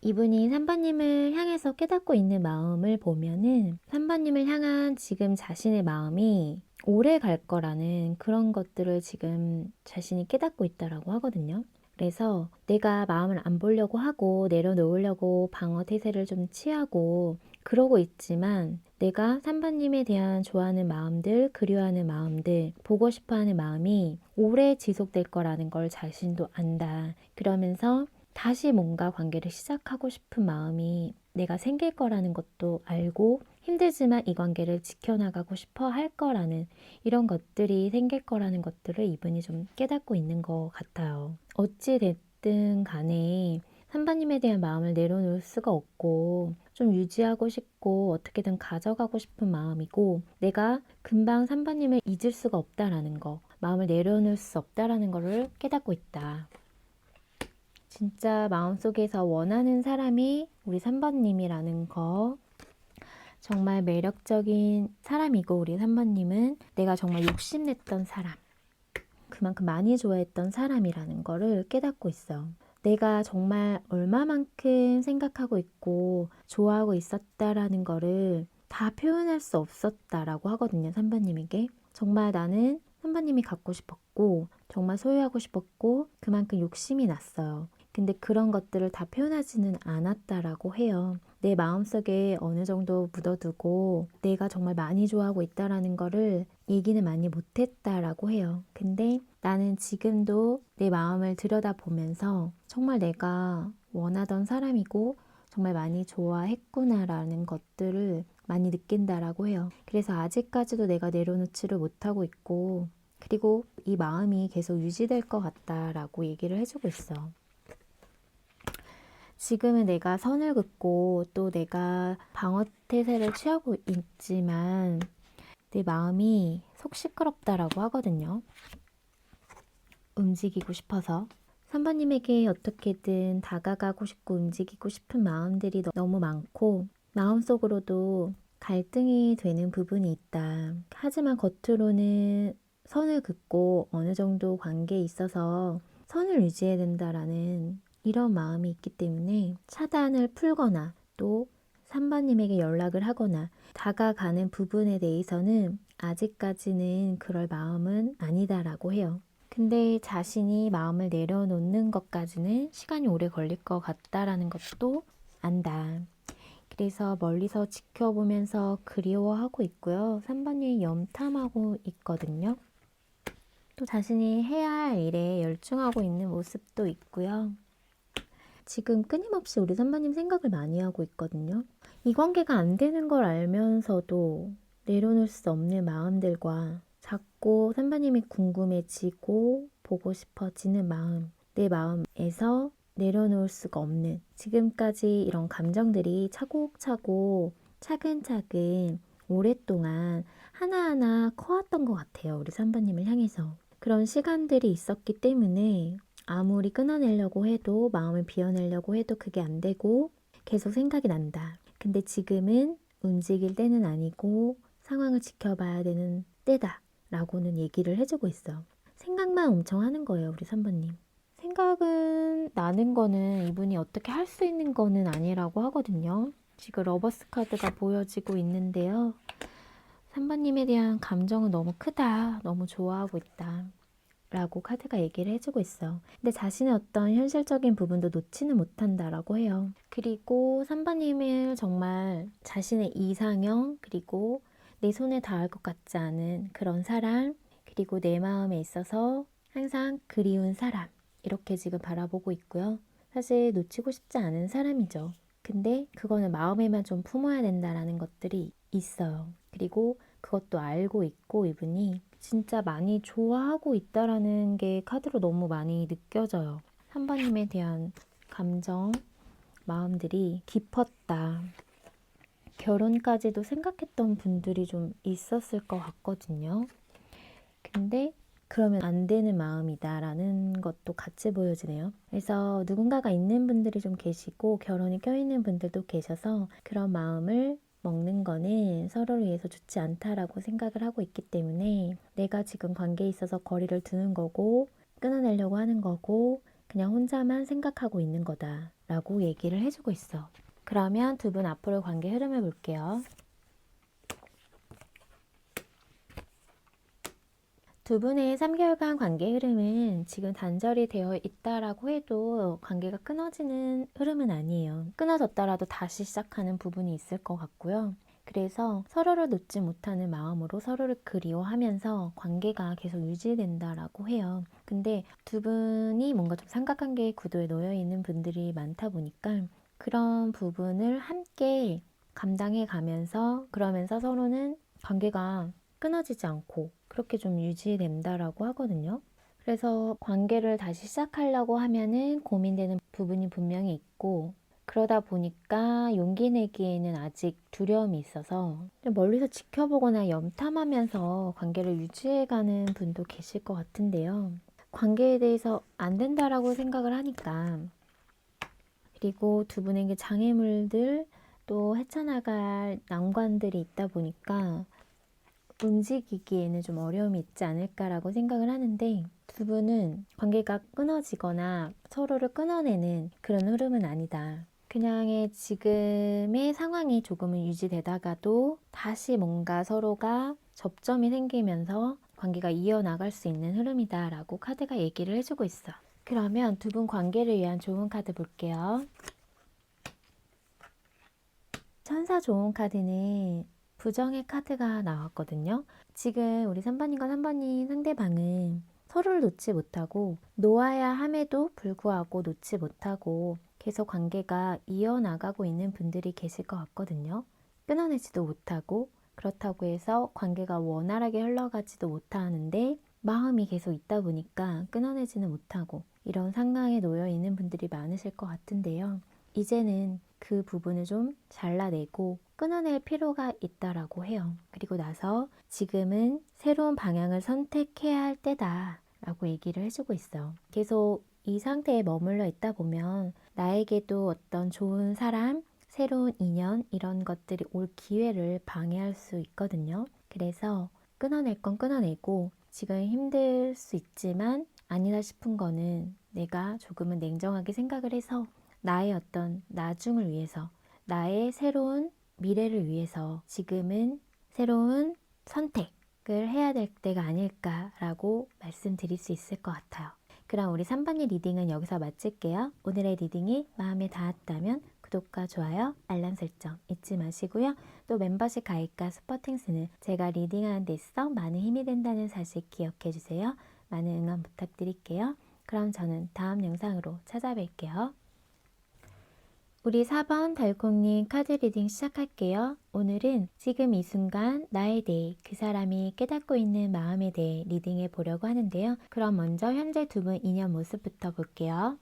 이분이 3번님을 향해서 깨닫고 있는 마음을 보면은 3번님을 향한 지금 자신의 마음이 오래 갈 거라는 그런 것들을 지금 자신이 깨닫고 있다라고 하거든요. 그래서 내가 마음을 안 보려고 하고 내려놓으려고 방어 태세를 좀 취하고 그러고 있지만 내가 3번님에 대한 좋아하는 마음들, 그리워하는 마음들, 보고 싶어하는 마음이 오래 지속될 거라는 걸 자신도 안다. 그러면서 다시 뭔가 관계를 시작하고 싶은 마음이 내가 생길 거라는 것도 알고 힘들지만 이 관계를 지켜나가고 싶어 할 거라는 이런 것들이 생길 거라는 것들을 이분이 좀 깨닫고 있는 것 같아요. 어찌 됐든 간에 3번님에 대한 마음을 내려놓을 수가 없고 좀 유지하고 싶고 어떻게든 가져가고 싶은 마음이고 내가 금방 3번님을 잊을 수가 없다라는 거, 마음을 내려놓을 수 없다라는 거를 깨닫고 있다. 진짜 마음속에서 원하는 사람이 우리 3번님이라는 거, 정말 매력적인 사람이고 우리 3번님은 내가 정말 욕심냈던 사람, 그만큼 많이 좋아했던 사람이라는 거를 깨닫고 있어. 내가 정말 얼마만큼 생각하고 있고 좋아하고 있었다라는 거를 다 표현할 수 없었다라고 하거든요. 3번님에게. 정말 나는 3번님이 갖고 싶었고 정말 소유하고 싶었고 그만큼 욕심이 났어요. 근데 그런 것들을 다 표현하지는 않았다라고 해요. 내 마음속에 어느 정도 묻어두고 내가 정말 많이 좋아하고 있다라는 거를 얘기는 많이 못했다라고 해요. 근데 나는 지금도 내 마음을 들여다보면서 정말 내가 원하던 사람이고 정말 많이 좋아했구나라는 것들을 많이 느낀다라고 해요. 그래서 아직까지도 내가 내려놓지를 못하고 있고 그리고 이 마음이 계속 유지될 것 같다라고 얘기를 해주고 있어. 지금은 내가 선을 긋고 또 내가 방어 태세를 취하고 있지만 내 마음이 속 시끄럽다라고 하거든요. 움직이고 싶어서 3번님에게 어떻게든 다가가고 싶고 움직이고 싶은 마음들이 너무 많고 마음속으로도 갈등이 되는 부분이 있다. 하지만 겉으로는 선을 긋고 어느 정도 관계에 있어서 선을 유지해야 된다라는 이런 마음이 있기 때문에 차단을 풀거나 또 3번님에게 연락을 하거나 다가가는 부분에 대해서는 아직까지는 그럴 마음은 아니다라고 해요. 근데 자신이 마음을 내려놓는 것까지는 시간이 오래 걸릴 것 같다라는 것도 안다. 그래서 멀리서 지켜보면서 그리워하고 있고요. 3번이 염탐하고 있거든요. 또 자신이 해야 할 일에 열중하고 있는 모습도 있고요. 지금 끊임없이 우리 3번님 생각을 많이 하고 있거든요. 이 관계가 안 되는 걸 알면서도 내려놓을 수 없는 마음들과 자꾸 3번님이 궁금해지고 보고 싶어지는 마음, 내 마음에서 내려놓을 수가 없는 지금까지 이런 감정들이 차곡차곡 차근차근 오랫동안 하나하나 커왔던 것 같아요. 우리 3번님을 향해서. 그런 시간들이 있었기 때문에 아무리 끊어내려고 해도 마음을 비워내려고 해도 그게 안 되고 계속 생각이 난다. 근데 지금은 움직일 때는 아니고 상황을 지켜봐야 되는 때다 라고는 얘기를 해주고 있어. 생각만 엄청 하는 거예요. 우리 3번님. 생각은 나는 거는 이분이 어떻게 할 수 있는 거는 아니라고 하거든요. 지금 러버스 카드가 보여지고 있는데요. 3번님에 대한 감정은 너무 크다. 너무 좋아하고 있다. 라고 카드가 얘기를 해주고 있어. 근데 자신의 어떤 현실적인 부분도 놓지는 못한다라고 해요. 그리고 3번님을 정말 자신의 이상형 그리고 내 손에 닿을 것 같지 않은 그런 사람 그리고 내 마음에 있어서 항상 그리운 사람 이렇게 지금 바라보고 있고요. 사실 놓치고 싶지 않은 사람이죠. 근데 그거는 마음에만 좀 품어야 된다라는 것들이 있어요. 그리고 그것도 알고 있고 이분이 진짜 많이 좋아하고 있다라는 게 카드로 너무 많이 느껴져요. 3번님에 대한 감정, 마음들이 깊었다. 결혼까지도 생각했던 분들이 좀 있었을 것 같거든요. 근데 그러면 안 되는 마음이다라는 것도 같이 보여지네요. 그래서 누군가가 있는 분들이 좀 계시고 결혼이 껴있는 분들도 계셔서 그런 마음을 먹는 거는 서로를 위해서 좋지 않다라고 생각을 하고 있기 때문에 내가 지금 관계에 있어서 거리를 두는 거고 끊어내려고 하는 거고 그냥 혼자만 생각하고 있는 거다라고 얘기를 해주고 있어. 그러면 두 분 앞으로 관계 흐름을 볼게요. 두 분의 3개월간 관계 흐름은 지금 단절이 되어 있다라고 해도 관계가 끊어지는 흐름은 아니에요. 끊어졌다라도 다시 시작하는 부분이 있을 것 같고요. 그래서 서로를 놓지 못하는 마음으로 서로를 그리워하면서 관계가 계속 유지된다라고 해요. 근데 두 분이 뭔가 좀 삼각관계의 구도에 놓여 있는 분들이 많다 보니까 그런 부분을 함께 감당해 가면서 그러면서 서로는 관계가 끊어지지 않고 그렇게 좀 유지된다라고 하거든요. 그래서 관계를 다시 시작하려고 하면은 고민되는 부분이 분명히 있고 그러다 보니까 용기 내기에는 아직 두려움이 있어서 좀 멀리서 지켜보거나 염탐하면서 관계를 유지해가는 분도 계실 것 같은데요. 관계에 대해서 안 된다라고 생각을 하니까 그리고 두 분에게 장애물들 또 헤쳐나갈 난관들이 있다 보니까 움직이기에는 좀 어려움이 있지 않을까라고 생각을 하는데 두 분은 관계가 끊어지거나 서로를 끊어내는 그런 흐름은 아니다. 그냥의 지금의 상황이 조금은 유지되다가도 다시 뭔가 서로가 접점이 생기면서 관계가 이어나갈 수 있는 흐름이다 라고 카드가 얘기를 해주고 있어. 그러면 두 분 관계를 위한 좋은 카드 볼게요. 천사 좋은 카드는 부정의 카드가 나왔거든요. 지금 우리 3번님과 3번님 상대방은 서로를 놓지 못하고 놓아야 함에도 불구하고 놓지 못하고 계속 관계가 이어나가고 있는 분들이 계실 것 같거든요. 끊어내지도 못하고 그렇다고 해서 관계가 원활하게 흘러가지도 못하는데 마음이 계속 있다 보니까 끊어내지는 못하고 이런 상황에 놓여 있는 분들이 많으실 것 같은데요. 이제는 그 부분을 좀 잘라내고 끊어낼 필요가 있다라고 해요. 그리고 나서 지금은 새로운 방향을 선택해야 할 때다 라고 얘기를 해주고 있어요. 계속 이 상태에 머물러 있다 보면 나에게도 어떤 좋은 사람, 새로운 인연 이런 것들이 올 기회를 방해할 수 있거든요. 그래서 끊어낼 건 끊어내고 지금 힘들 수 있지만 아니다 싶은 거는 내가 조금은 냉정하게 생각을 해서 나의 어떤 나중을 위해서 나의 새로운 미래를 위해서 지금은 새로운 선택을 해야 될 때가 아닐까라고 말씀드릴 수 있을 것 같아요. 그럼 우리 3번의 리딩은 여기서 마칠게요. 오늘의 리딩이 마음에 닿았다면 구독과 좋아요, 알람 설정 잊지 마시고요. 또 멤버십 가입과 스포팅스는 제가 리딩하는 데 있어 많은 힘이 된다는 사실 기억해 주세요. 많은 응원 부탁드릴게요. 그럼 저는 다음 영상으로 찾아뵐게요. 우리 4번 달콩님 카드 리딩 시작할게요. 오늘은 지금 이 순간 나에 대해 그 사람이 깨닫고 있는 마음에 대해 리딩해 보려고 하는데요. 그럼 먼저 현재 두 분 인연 모습부터 볼게요.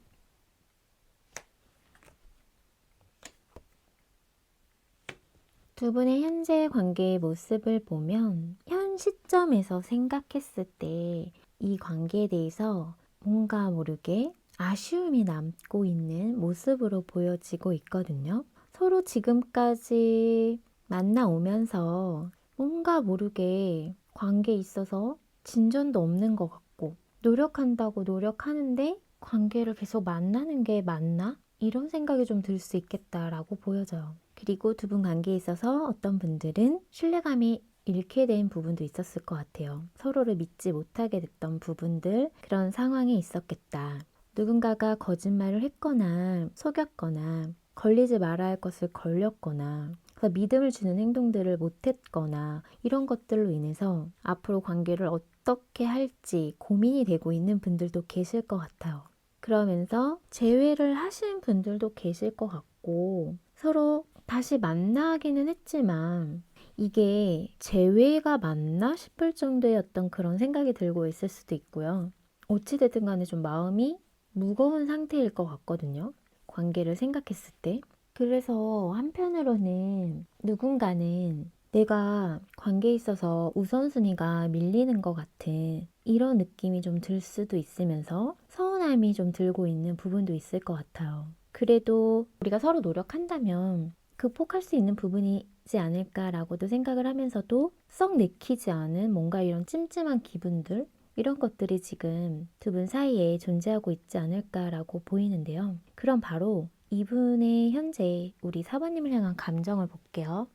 두 분의 현재 관계의 모습을 보면 현 시점에서 생각했을 때 이 관계에 대해서 뭔가 모르게 아쉬움이 남고 있는 모습으로 보여지고 있거든요. 서로 지금까지 만나오면서 뭔가 모르게 관계에 있어서 진전도 없는 것 같고 노력한다고 노력하는데 관계를 계속 만나는 게 맞나? 이런 생각이 좀 들 수 있겠다라고 보여져요. 그리고 두 분 관계에 있어서 어떤 분들은 신뢰감이 잃게 된 부분도 있었을 것 같아요. 서로를 믿지 못하게 됐던 부분들, 그런 상황이 있었겠다. 누군가가 거짓말을 했거나 속였거나 걸리지 말아야 할 것을 걸렸거나 믿음을 주는 행동들을 못했거나 이런 것들로 인해서 앞으로 관계를 어떻게 할지 고민이 되고 있는 분들도 계실 것 같아요. 그러면서 재회를 하신 분들도 계실 것 같고 서로 다시 만나기는 했지만 이게 재회가 맞나 싶을 정도의 어떤 그런 생각이 들고 있을 수도 있고요. 어찌됐든 간에 좀 마음이 무거운 상태일 것 같거든요. 관계를 생각했을 때. 그래서 한편으로는 누군가는 내가 관계에 있어서 우선순위가 밀리는 것 같은 이런 느낌이 좀 들 수도 있으면서 서운함이 좀 들고 있는 부분도 있을 것 같아요. 그래도 우리가 서로 노력한다면 극복할 수 있는 부분이지 않을까라고도 생각을 하면서도 썩 내키지 않은 뭔가 이런 찜찜한 기분들 이런 것들이 지금 두 분 사이에 존재하고 있지 않을까라고 보이는데요. 그럼 바로 이분의 현재 우리 사모님을 향한 감정을 볼게요.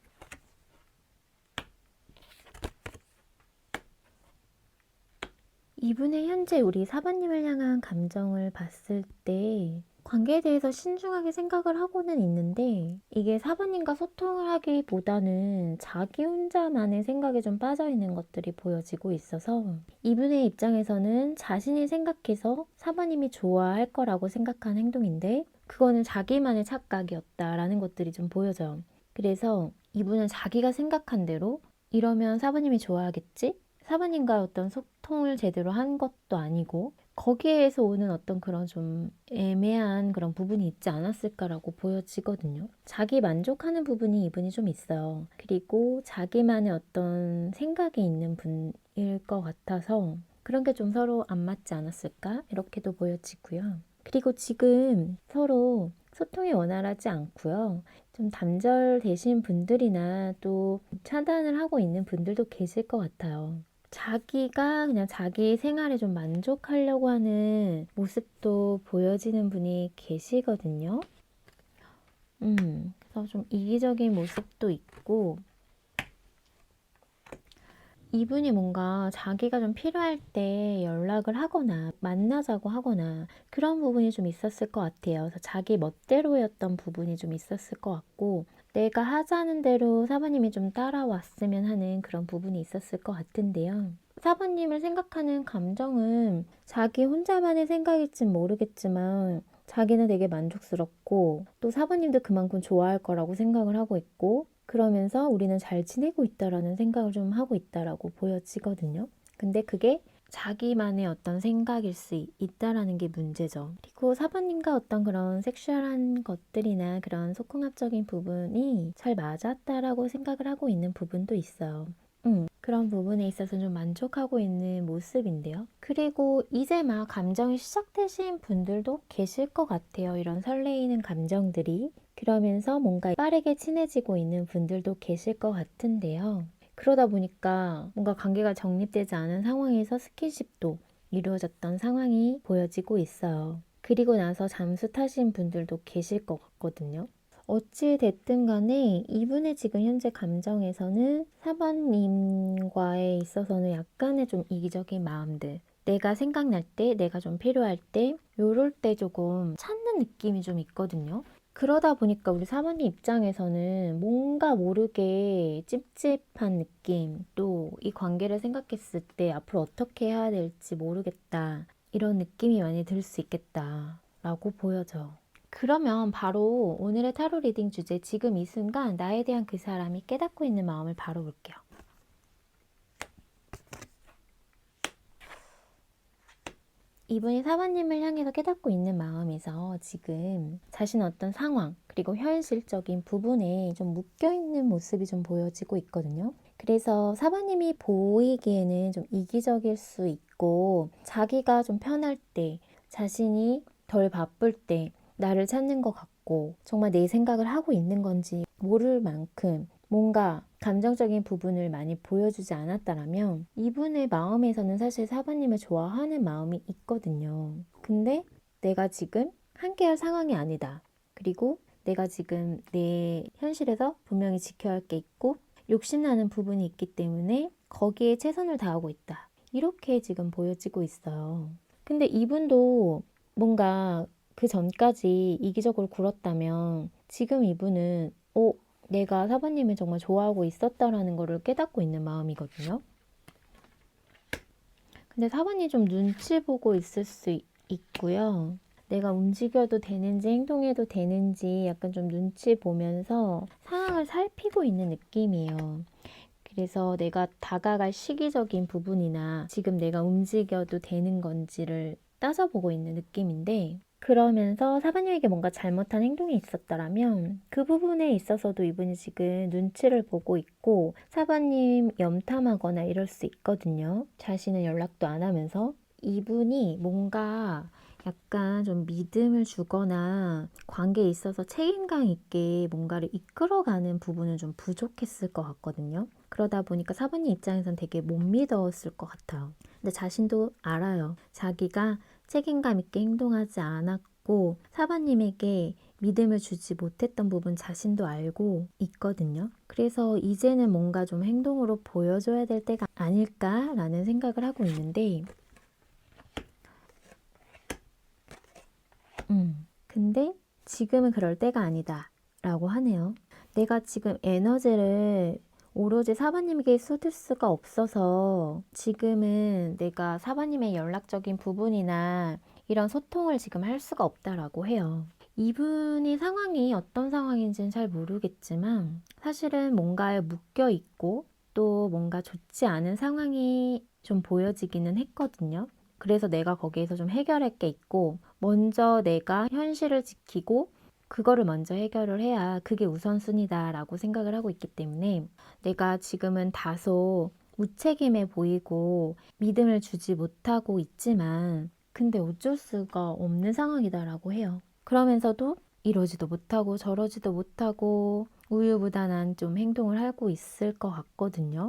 이분의 현재 우리 사모님을 향한 감정을 봤을 때 관계에 대해서 신중하게 생각을 하고는 있는데 이게 사모님과 소통을 하기보다는 자기 혼자만의 생각에 좀 빠져 있는 것들이 보여지고 있어서 이분의 입장에서는 자신이 생각해서 사모님이 좋아할 거라고 생각한 행동인데 그거는 자기만의 착각이었다라는 것들이 좀 보여져요. 그래서 이분은 자기가 생각한 대로 이러면 사모님이 좋아하겠지? 사부님과 어떤 소통을 제대로 한 것도 아니고 거기에서 오는 어떤 그런 좀 애매한 그런 부분이 있지 않았을까라고 보여지거든요. 자기 만족하는 부분이 이분이 좀 있어요. 그리고 자기만의 어떤 생각이 있는 분일 것 같아서 그런 게 좀 서로 안 맞지 않았을까? 이렇게도 보여지고요. 그리고 지금 서로 소통이 원활하지 않고요. 좀 단절되신 분들이나 또 차단을 하고 있는 분들도 계실 것 같아요. 자기가 그냥 자기 생활에 좀 만족하려고 하는 모습도 보여지는 분이 계시거든요. 그래서 좀 이기적인 모습도 있고, 이분이 뭔가 자기가 좀 필요할 때 연락을 하거나 만나자고 하거나 그런 부분이 좀 있었을 것 같아요. 그래서 자기 멋대로였던 부분이 좀 있었을 것 같고, 내가 하자는 대로 사부님이 좀 따라왔으면 하는 그런 부분이 있었을 것 같은데요. 사부님을 생각하는 감정은 자기 혼자만의 생각일진 모르겠지만 자기는 되게 만족스럽고 또 사부님도 그만큼 좋아할 거라고 생각을 하고 있고 그러면서 우리는 잘 지내고 있다라는 생각을 좀 하고 있다라고 보여지거든요. 근데 그게 자기만의 어떤 생각일 수 있다라는 게 문제죠. 그리고 사부님과 어떤 그런 섹슈얼한 것들이나 그런 소콩합적인 부분이 잘 맞았다라고 생각을 하고 있는 부분도 있어요. 그런 부분에 있어서 좀 만족하고 있는 모습인데요. 그리고 이제 막 감정이 시작되신 분들도 계실 것 같아요. 이런 설레이는 감정들이. 그러면서 뭔가 빠르게 친해지고 있는 분들도 계실 것 같은데요. 그러다 보니까 뭔가 관계가 정립되지 않은 상황에서 스킨십도 이루어졌던 상황이 보여지고 있어요. 그리고 나서 잠수 타신 분들도 계실 것 같거든요. 어찌 됐든 간에 이분의 지금 현재 감정에서는 사번님과에 있어서는 약간의 좀 이기적인 마음들 내가 생각날 때, 내가 좀 필요할 때 요럴 때 조금 찾는 느낌이 좀 있거든요. 그러다 보니까 우리 사모님 입장에서는 뭔가 모르게 찝찝한 느낌, 또 이 관계를 생각했을 때 앞으로 어떻게 해야 될지 모르겠다. 이런 느낌이 많이 들 수 있겠다. 라고 보여져. 그러면 바로 오늘의 타로 리딩 주제, 지금 이 순간 나에 대한 그 사람이 깨닫고 있는 마음을 바로 볼게요. 이분이 사부님을 향해서 깨닫고 있는 마음에서 지금 자신 어떤 상황 그리고 현실적인 부분에 좀 묶여있는 모습이 좀 보여지고 있거든요. 그래서 사부님이 보이기에는 좀 이기적일 수 있고 자기가 좀 편할 때 자신이 덜 바쁠 때 나를 찾는 것 같고 정말 내 생각을 하고 있는 건지 모를 만큼 뭔가 감정적인 부분을 많이 보여주지 않았다라면 이분의 마음에서는 사실 사부님을 좋아하는 마음이 있거든요. 근데 내가 지금 함께할 상황이 아니다. 그리고 내가 지금 내 현실에서 분명히 지켜야 할 게 있고 욕심나는 부분이 있기 때문에 거기에 최선을 다하고 있다. 이렇게 지금 보여지고 있어요. 근데 이분도 뭔가 그 전까지 이기적으로 굴었다면 지금 이분은 내가 사부님을 정말 좋아하고 있었다라는 거를 깨닫고 있는 마음이거든요. 근데 사부님 좀 눈치 보고 있을 수 있고요. 내가 움직여도 되는지 행동해도 되는지 약간 좀 눈치 보면서 상황을 살피고 있는 느낌이에요. 그래서 내가 다가갈 시기적인 부분이나 지금 내가 움직여도 되는 건지를 따져보고 있는 느낌인데, 그러면서 사바님에게 뭔가 잘못한 행동이 있었더라면 그 부분에 있어서도 이분이 지금 눈치를 보고 있고 사바님 염탐하거나 이럴 수 있거든요. 자신은 연락도 안 하면서. 이분이 뭔가 약간 좀 믿음을 주거나 관계에 있어서 책임감 있게 뭔가를 이끌어가는 부분은 좀 부족했을 것 같거든요. 그러다 보니까 사부님 입장에선 되게 못 믿었을 것 같아요. 근데 자신도 알아요. 자기가 책임감 있게 행동하지 않았고 사바님에게 믿음을 주지 못했던 부분 자신도 알고 있거든요. 그래서 이제는 뭔가 좀 행동으로 보여줘야 될 때가 아닐까라는 생각을 하고 있는데 근데 지금은 그럴 때가 아니다 라고 하네요. 내가 지금 에너지를 오로지 사바님에게 쏟을 수가 없어서 지금은 내가 사바님의 연락적인 부분이나 이런 소통을 지금 할 수가 없다라고 해요. 이분이 상황이 어떤 상황인지는 잘 모르겠지만 사실은 뭔가에 묶여 있고 또 뭔가 좋지 않은 상황이 좀 보여지기는 했거든요. 그래서 내가 거기에서 좀 해결할 게 있고 먼저 내가 현실을 지키고 그거를 먼저 해결을 해야 그게 우선순위다라고 생각을 하고 있기 때문에 내가 지금은 다소 무책임해 보이고 믿음을 주지 못하고 있지만 근데 어쩔 수가 없는 상황이다라고 해요. 그러면서도 이러지도 못하고 저러지도 못하고 우유부단한 좀 행동을 하고 있을 것 같거든요.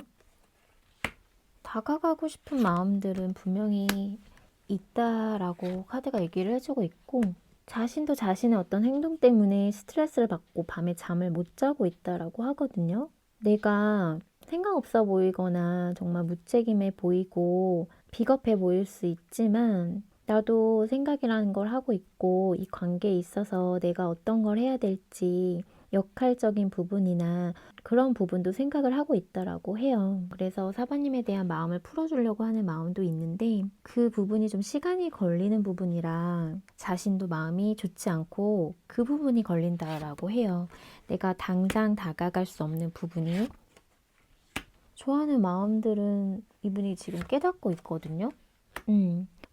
다가가고 싶은 마음들은 분명히 있다라고 카드가 얘기를 해주고 있고 자신도 자신의 어떤 행동 때문에 스트레스를 받고 밤에 잠을 못 자고 있다라고 하거든요. 내가 생각 없어 보이거나 정말 무책임해 보이고 비겁해 보일 수 있지만 나도 생각이라는 걸 하고 있고 이 관계에 있어서 내가 어떤 걸 해야 될지 역할적인 부분이나 그런 부분도 생각을 하고 있다라고 해요. 그래서 사바님에 대한 마음을 풀어주려고 하는 마음도 있는데 그 부분이 좀 시간이 걸리는 부분이라 자신도 마음이 좋지 않고 그 부분이 걸린다라고 해요. 내가 당장 다가갈 수 없는 부분이 좋아하는 마음들은 이분이 지금 깨닫고 있거든요.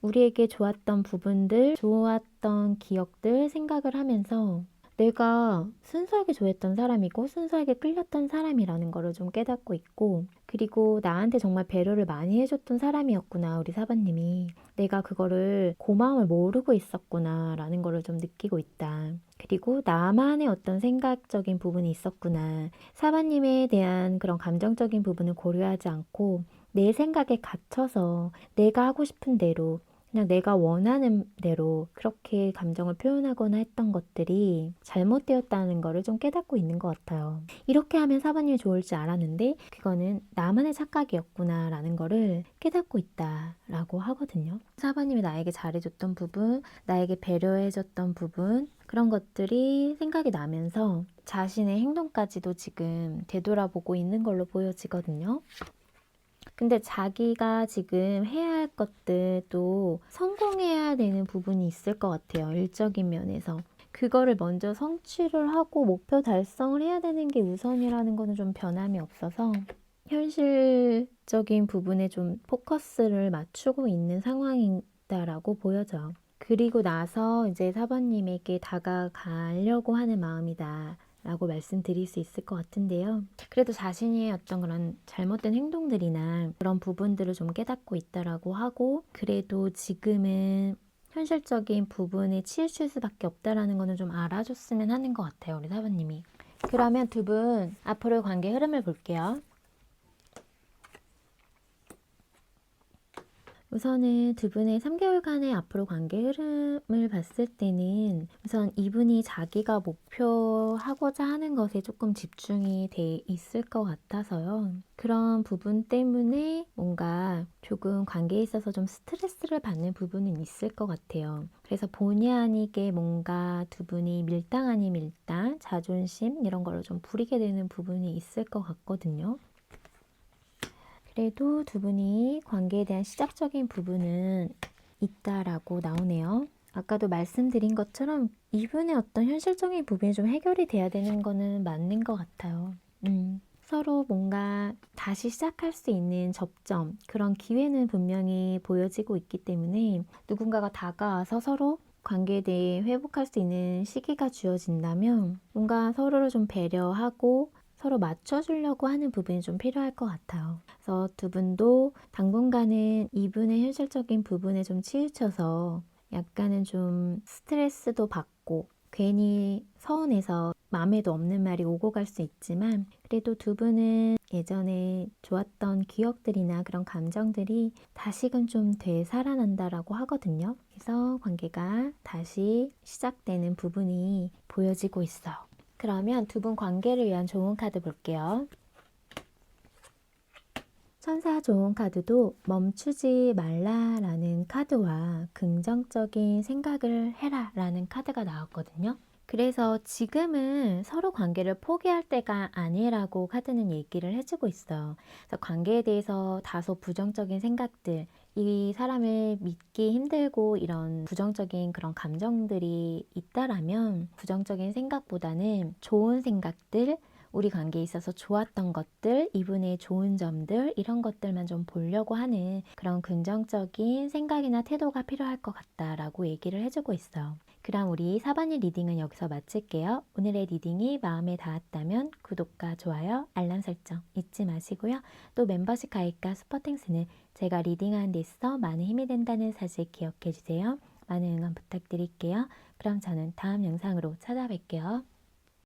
우리에게 좋았던 부분들, 좋았던 기억들 생각을 하면서 내가 순수하게 좋아했던 사람이고 순수하게 끌렸던 사람이라는 거를 좀 깨닫고 있고 그리고 나한테 정말 배려를 많이 해줬던 사람이었구나 우리 사바님이 내가 그거를 고마움을 모르고 있었구나 라는 거를 좀 느끼고 있다. 그리고 나만의 어떤 생각적인 부분이 있었구나. 사바님에 대한 그런 감정적인 부분을 고려하지 않고 내 생각에 갇혀서 내가 하고 싶은 대로 그냥 내가 원하는 대로 그렇게 감정을 표현하거나 했던 것들이 잘못되었다는 거를 좀 깨닫고 있는 것 같아요. 이렇게 하면 사바님이 좋을 줄 알았는데 그거는 나만의 착각이었구나 라는 거를 깨닫고 있다라고 하거든요. 사바님이 나에게 잘해줬던 부분, 나에게 배려해줬던 부분 그런 것들이 생각이 나면서 자신의 행동까지도 지금 되돌아보고 있는 걸로 보여지거든요. 근데 자기가 지금 해야 할 것들도 성공해야 되는 부분이 있을 것 같아요. 일적인 면에서. 그거를 먼저 성취를 하고 목표 달성을 해야 되는 게 우선이라는 거는 좀 변함이 없어서 현실적인 부분에 좀 포커스를 맞추고 있는 상황이다라고 보여져요. 그리고 나서 이제 사번님에게 다가가려고 하는 마음이다. 라고 말씀드릴 수 있을 것 같은데요. 그래도 자신의 어떤 그런 잘못된 행동들이나 그런 부분들을 좀 깨닫고 있다라고 하고 그래도 지금은 현실적인 부분에 치우칠 수밖에 없다라는 거는 좀 알아줬으면 하는 것 같아요. 우리 사부님이. 그러면 두 분 앞으로의 관계 흐름을 볼게요. 우선은 두 분의 3개월간의 앞으로 관계 흐름을 봤을 때는 우선 이분이 자기가 목표하고자 하는 것에 조금 집중이 돼 있을 것 같아서요. 그런 부분 때문에 뭔가 조금 관계에 있어서 좀 스트레스를 받는 부분은 있을 것 같아요. 그래서 본의 아니게 뭔가 두 분이 밀당 아닌 밀당, 자존심 이런 걸로 좀 부리게 되는 부분이 있을 것 같거든요. 그래도 두 분이 관계에 대한 시작적인 부분은 있다라고 나오네요. 아까도 말씀드린 것처럼 이분의 어떤 현실적인 부분이 좀 해결이 돼야 되는 거는 맞는 것 같아요. 서로 뭔가 다시 시작할 수 있는 접점, 그런 기회는 분명히 보여지고 있기 때문에 누군가가 다가와서 서로 관계에 대해 회복할 수 있는 시기가 주어진다면 뭔가 서로를 좀 배려하고 서로 맞춰주려고 하는 부분이 좀 필요할 것 같아요. 그래서 두 분도 당분간은 이분의 현실적인 부분에 좀 치우쳐서 약간은 좀 스트레스도 받고 괜히 서운해서 마음에도 없는 말이 오고 갈 수 있지만 그래도 두 분은 예전에 좋았던 기억들이나 그런 감정들이 다시금 좀 되살아난다라고 하거든요. 그래서 관계가 다시 시작되는 부분이 보여지고 있어요. 그러면 두 분 관계를 위한 좋은 카드 볼게요. 천사 좋은 카드도 멈추지 말라라는 카드와 긍정적인 생각을 해라라는 카드가 나왔거든요. 그래서 지금은 서로 관계를 포기할 때가 아니라고 카드는 얘기를 해주고 있어요. 그래서 관계에 대해서 다소 부정적인 생각들, 이 사람을 믿기 힘들고 이런 부정적인 그런 감정들이 있다라면 부정적인 생각보다는 좋은 생각들, 우리 관계에 있어서 좋았던 것들, 이분의 좋은 점들, 이런 것들만 좀 보려고 하는 그런 긍정적인 생각이나 태도가 필요할 것 같다라고 얘기를 해주고 있어요. 그럼 우리 4번의 리딩은 여기서 마칠게요. 오늘의 리딩이 마음에 닿았다면 구독과 좋아요, 알람 설정 잊지 마시고요. 또 멤버십 가입과 스포팅스는 제가 리딩하는 데 있어 많은 힘이 된다는 사실 기억해 주세요. 많은 응원 부탁드릴게요. 그럼 저는 다음 영상으로 찾아뵐게요.